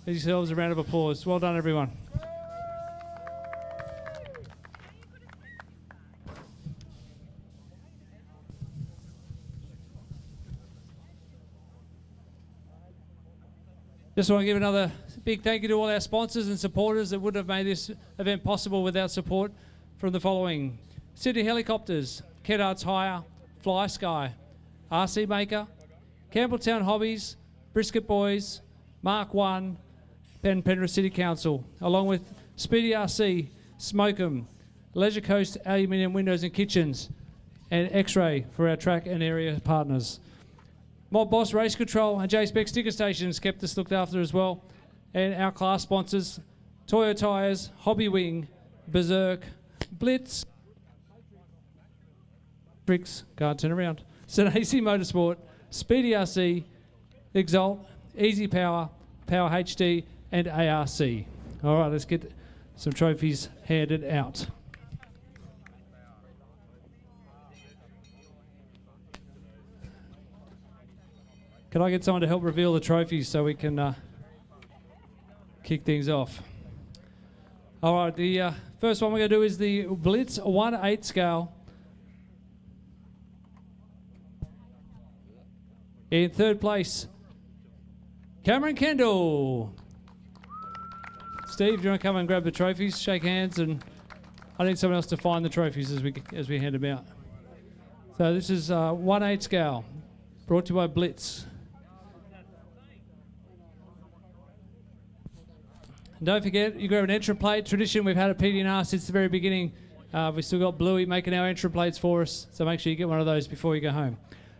themselves a round of applause. Well done, everyone. Just want to give another big thank you to all our sponsors and supporters that wouldn't have made this event possible without support from the following: Sydney Helicopters, Kedards Hire, Fly Sky, RC Maker, Campbelltown Hobbies, Brisket Boys, Mark 1, and Penrith City Council, along with Speedy RC, Smoke'em, Leisure Coast Aluminium Windows and Kitchens, and X-Ray for our track and area partners. Mob Boss Race Control and J-Spec Sticker Stations kept us looked after as well. And our class sponsors, Toyo Tyres, Hobby Wing, Berserk, Blitz, Bricks, can't turn around, Senasi Motorsport, Speedy RC, Exalt, Easy Power, Power HD, and ARC. All right, let's get some trophies handed out. Can I get someone to help reveal the trophies so we can kick things off? All right, the first one we're going to do is the Blitz 1/8 scale. In third place, Cameron Kendall. Steve, do you want to come and grab the trophies? Shake hands, and I need someone else to find the trophies as we hand them out. So this is 1/8 scale, brought to you by Blitz. And don't forget, you grab an entrant plate. Tradition we've had at PDNR since the very beginning. We've still got Bluey making our entrant plates for us, so make sure you get one of those before you go home.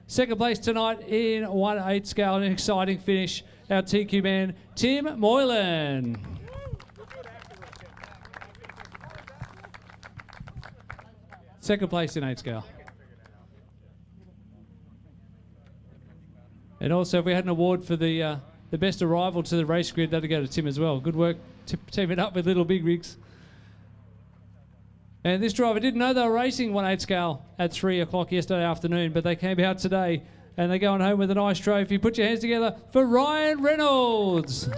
Second place tonight in 1/8 scale, an exciting finish, our TQ man, Tim Moylan. Second place in 8 scale. And also, if we had an award for the best arrival to the race grid, that'd go to Tim as well. Good work teaming up with Little Big Rigs. And this driver didn't know they were racing 1/8 scale at 3 o'clock yesterday afternoon, but they came out today and they're going home with a nice trophy. Put your hands together for Ryan Reynolds.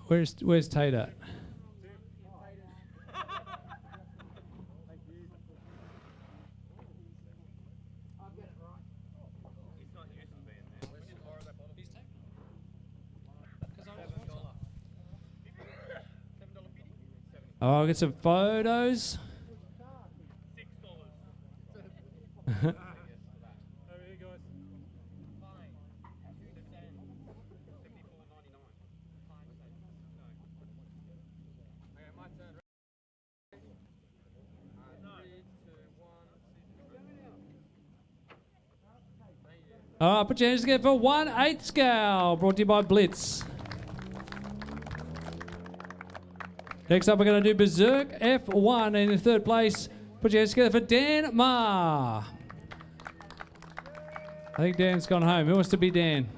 Where's Tate at? Oh, I'll get some photos. All right, put your hands together for 1/8 scale, brought to you by Blitz. Next up, we're going to do Berserk F1, and in third place, put your hands together for Dan Ma. I think Dan's gone home. Who wants to be Dan?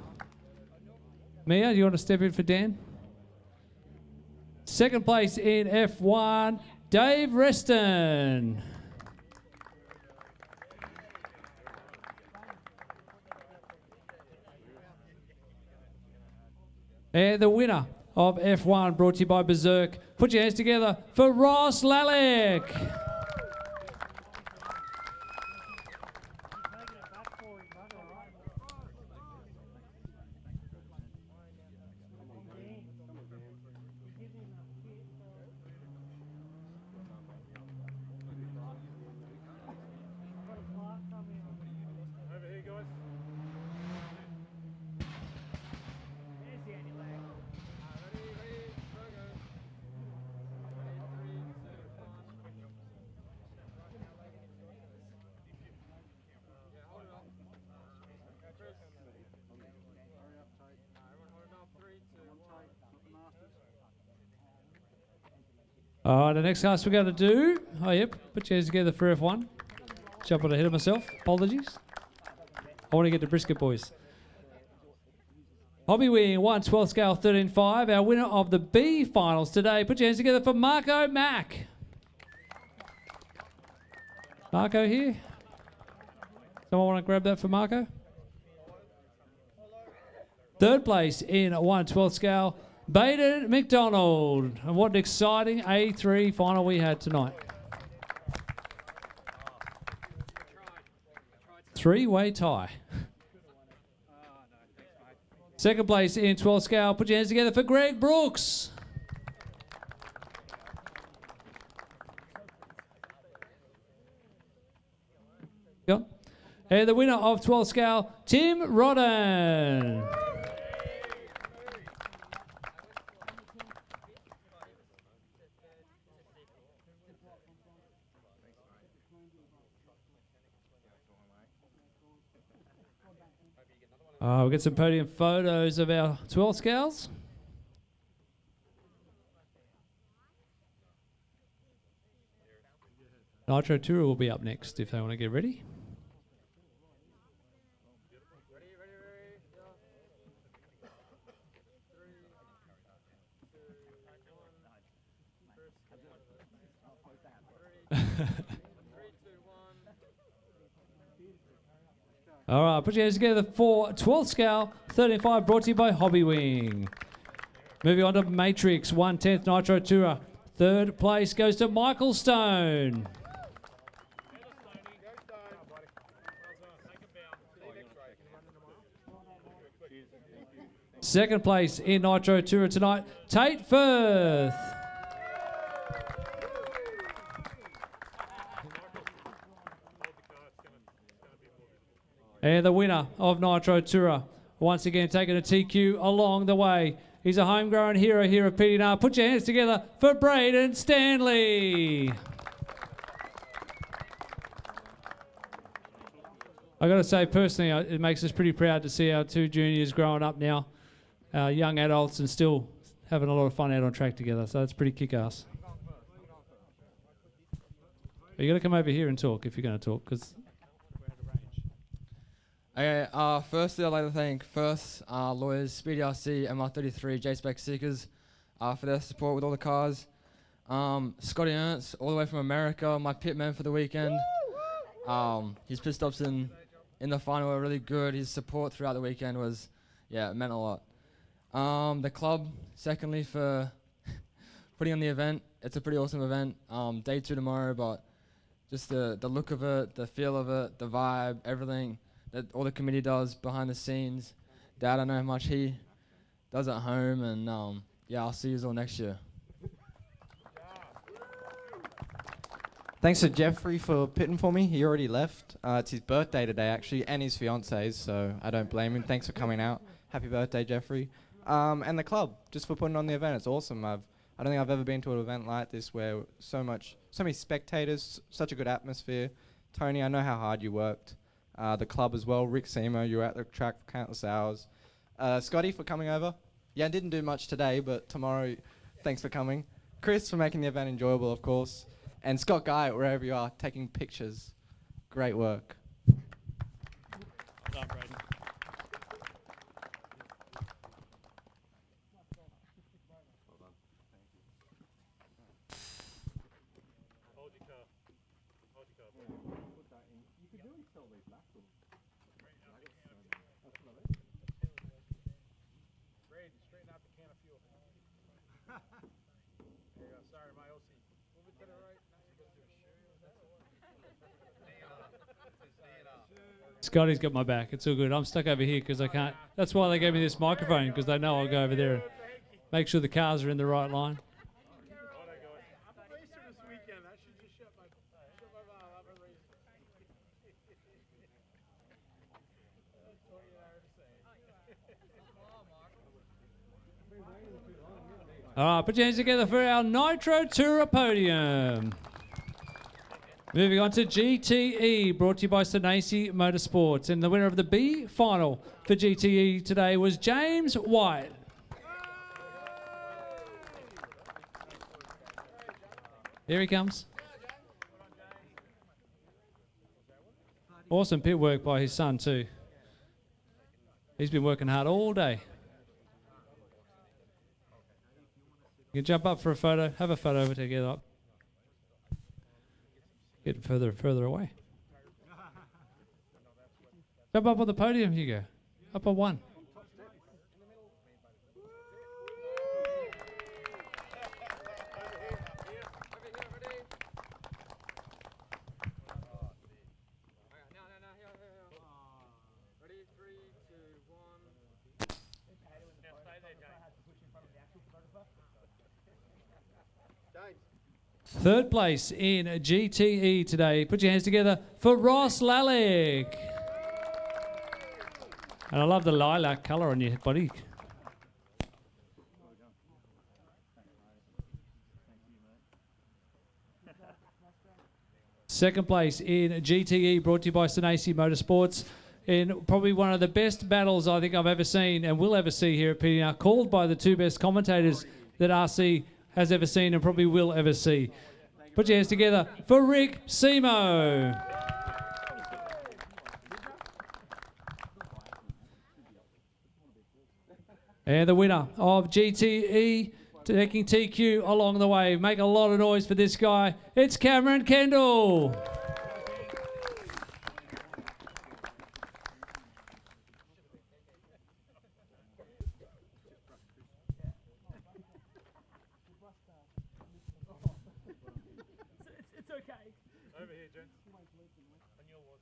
Mia, do you want to step in for Dan? Second place in F1, Dave Reston. And the winner of F1, brought to you by Berserk. Put your hands together for Ross Lalek. All right, the next class we're going to do. Oh, yep. Put your hands together for F1. Jumping ahead of myself. Apologies. I want to get to brisket, boys. Hobby wing 1/12 scale 13.5. Our winner of the B finals today. Put your hands together for Marco Mack. Marco here. Someone want to grab that for Marco? Third place in 1/12 scale, Baden McDonald. And what an exciting A3 final we had tonight. Three-way tie. Second place in 12 scale. Put your hands together for Greg Brooks. Yep. And the winner of 12 scale, Tim Rodden. We'll get some podium photos of our 12 scales. Nitro Tour will be up next if they want to get ready. All right, put your hands together for 12th scale, 13.5, brought to you by Hobby Wing. Moving on to Matrix, 1/10 Nitro Tour. Third place goes to Michael Stone. Second place in Nitro Tour tonight, Tate Firth. And the winner of Nitro Tour, once again taking a TQ along the way. He's a homegrown hero here at PDNR. Put your hands together for Braden Stanley. I got to say, personally, it makes us pretty proud to see our two juniors growing up now, young adults, and still having a lot of fun out on track together. So that's pretty kick-ass. But you got to come over here and talk if you're going to talk, because. Okay, firstly, I'd like to thank lawyers, Speedy RC, MR33, J-Spec Seekers for their support with all the cars. Scotty Ernst, all the way from America, my pitman for the weekend. His pit stops in the final were really good. His support throughout the weekend was, it meant a lot. The club, secondly, for putting on the event. It's a pretty awesome event. Day 2 tomorrow, but just the look of it, the feel of it, the vibe, everything that all the committee does behind the scenes. Dad, I know how much he does at home, and I'll see you all next year. Thanks to Jeffrey for pitting for me. He already left. It's his birthday today, actually, and his fiance's, so I don't blame him. Thanks for coming out. Happy birthday, Jeffrey. And the club, just for putting on the event. It's awesome. I don't think I've ever been to an event like this where so many spectators, such a good atmosphere. Tony, I know how hard you worked. The club as well. Rick Seymour, you were at the track for countless hours. Scotty for coming over. I didn't do much today, but tomorrow, thanks for coming. Chris for making the event enjoyable, of course. And Scott Guy, wherever you are, taking pictures. Great work. Well done, Braden. Scotty's got my back. It's all good. I'm stuck over here because I can't. That's why they gave me this microphone, because they know I'll go over there and make sure the cars are in the right line. All right, put your hands together for our Nitro Tour podium. Moving on to GTE, brought to you by Senasi Motorsports. And the winner of the B final for GTE today was James White. Here he comes. Awesome pit work by his son too. He's been working hard all day. You can jump up for a photo. Have a photo together. Up. Get further and further away. Jump up on the podium, Hugo. Up on one. Third place in GTE today. Put your hands together for Ross Lalick. And I love the lilac colour on your body. Second place in GTE, brought to you by Senesi Motorsports, in probably one of the best battles I think I've ever seen and will ever see here at PDNR, called by the two best commentators that RC has ever seen and probably will ever see. Put your hands together for Rick Simo. And the winner of GTE, taking TQ along the way. Make a lot of noise for this guy. It's Cameron Kendall. It's okay. Over here, Jen. On your wall.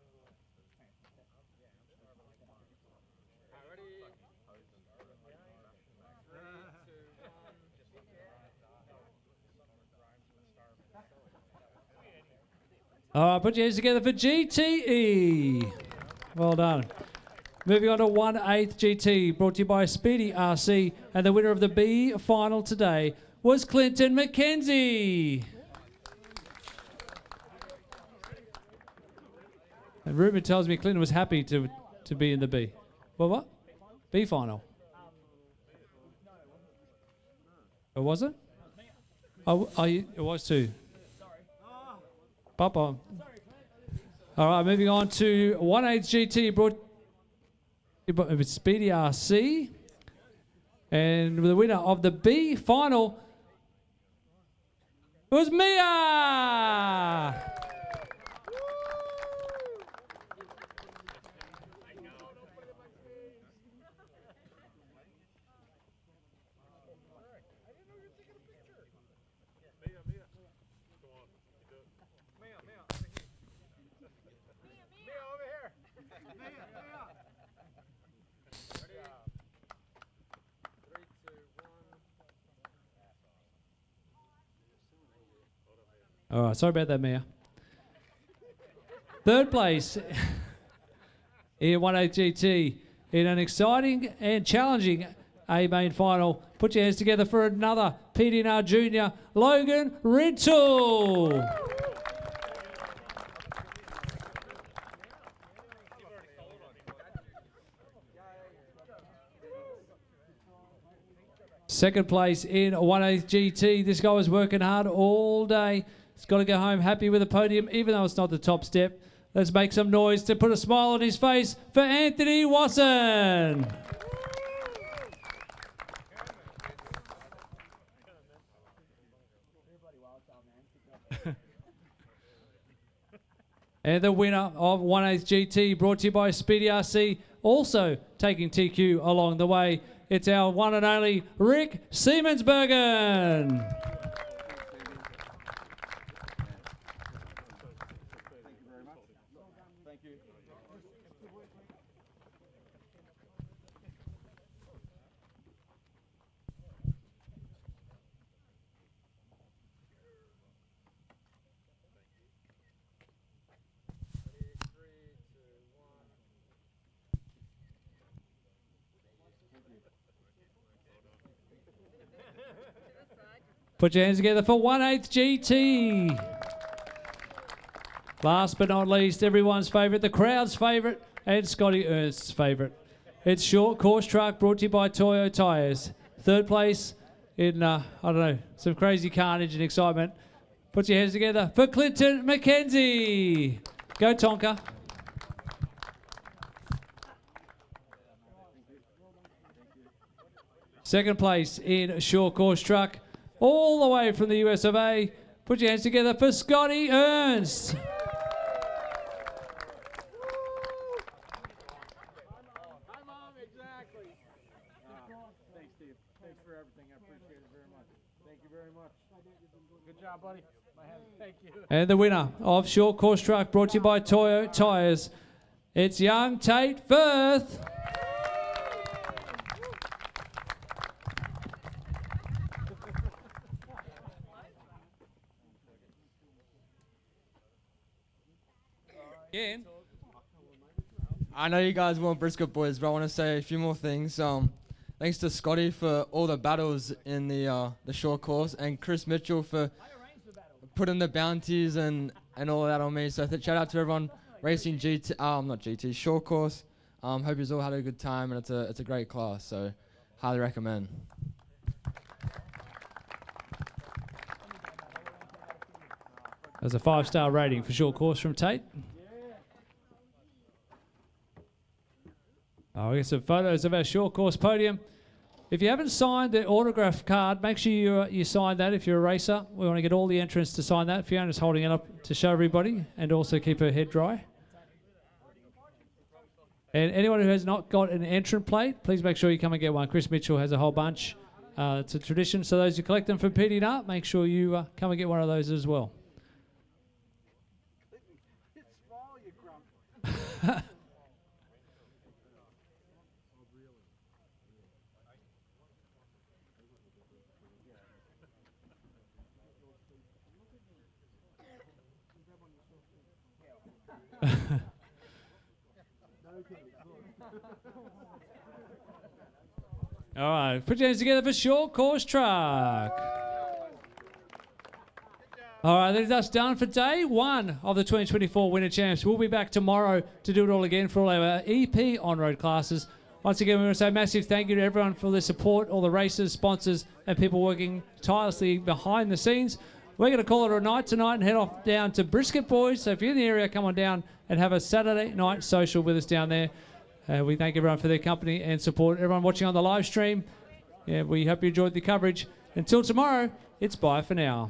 All right, put your hands together for GTE. Well done. Moving on to 1/8 GT, brought to you by Speedy RC, and the winner of the B final today was Clinton McKenzie. And rumour tells me Clinton was happy to be in the B. Well, what? B final. Or was it? Oh, it was too. Papa. All right, moving on to 1/8 GT, brought with Speedy RC. And the winner of the B final was Mia! All right, sorry about that, Mia. Third place in 1/8 GT in an exciting and challenging A main final. Put your hands together for another PDNR Junior, Logan Rintoul. Second place in 1/8 GT. This guy was working hard all day. He's got to go home happy with the podium, even though it's not the top step. Let's make some noise to put a smile on his face for Anthony Wasson. And the winner of 1/8 GT, brought to you by Speedy RC, also taking TQ along the way. It's our one and only Rick Siemensbergen. Put your hands together for 1/8 GT. Last but not least, everyone's favourite, the crowd's favourite, and Scotty Ernst's favourite. It's Short Course Truck, brought to you by Toyo Tyres. Third place in, I don't know, some crazy carnage and excitement. Put your hands together for Clinton McKenzie. Go Tonka. Second place in short course truck, all the way from the US of A. Put your hands together for Scotty Ernst. And the winner of short course truck, brought to you by Toyo Tyres, it's young Tate Firth. Again. I know you guys want brisket boys, but I want to say a few more things. Thanks to Scotty for all the battles in the short course, and Chris Mitchell for putting the bounties and all of that on me. So shout out to everyone racing short course. Hope you all had a good time, and it's a great class. So highly recommend. There's a 5-star rating for short course from Tate. Oh, we get some photos of our short course podium. If you haven't signed the autograph card, make sure you sign that if you're a racer. We want to get all the entrants to sign that. Fiona's holding it up to show everybody and also keep her head dry. And anyone who has not got an entrant plate, please make sure you come and get one. Chris Mitchell has a whole bunch. It's a tradition. So those who collect them from PDNR, make sure you come and get one of those as well. All right, put your hands together for short course truck. All right, that's us done for day one of the 2024 Winter Champs. We'll be back tomorrow to do it all again for all our EP on-road classes. Once again, we want to say a massive thank you to everyone for their support, all the racers, sponsors, and people working tirelessly behind the scenes. We're going to call it a night tonight and head off down to Brisket Boys. So if you're in the area, come on down and have a Saturday night social with us down there. We thank everyone for their company and support. Everyone watching on the live stream, we hope you enjoyed the coverage. Until tomorrow, it's bye for now.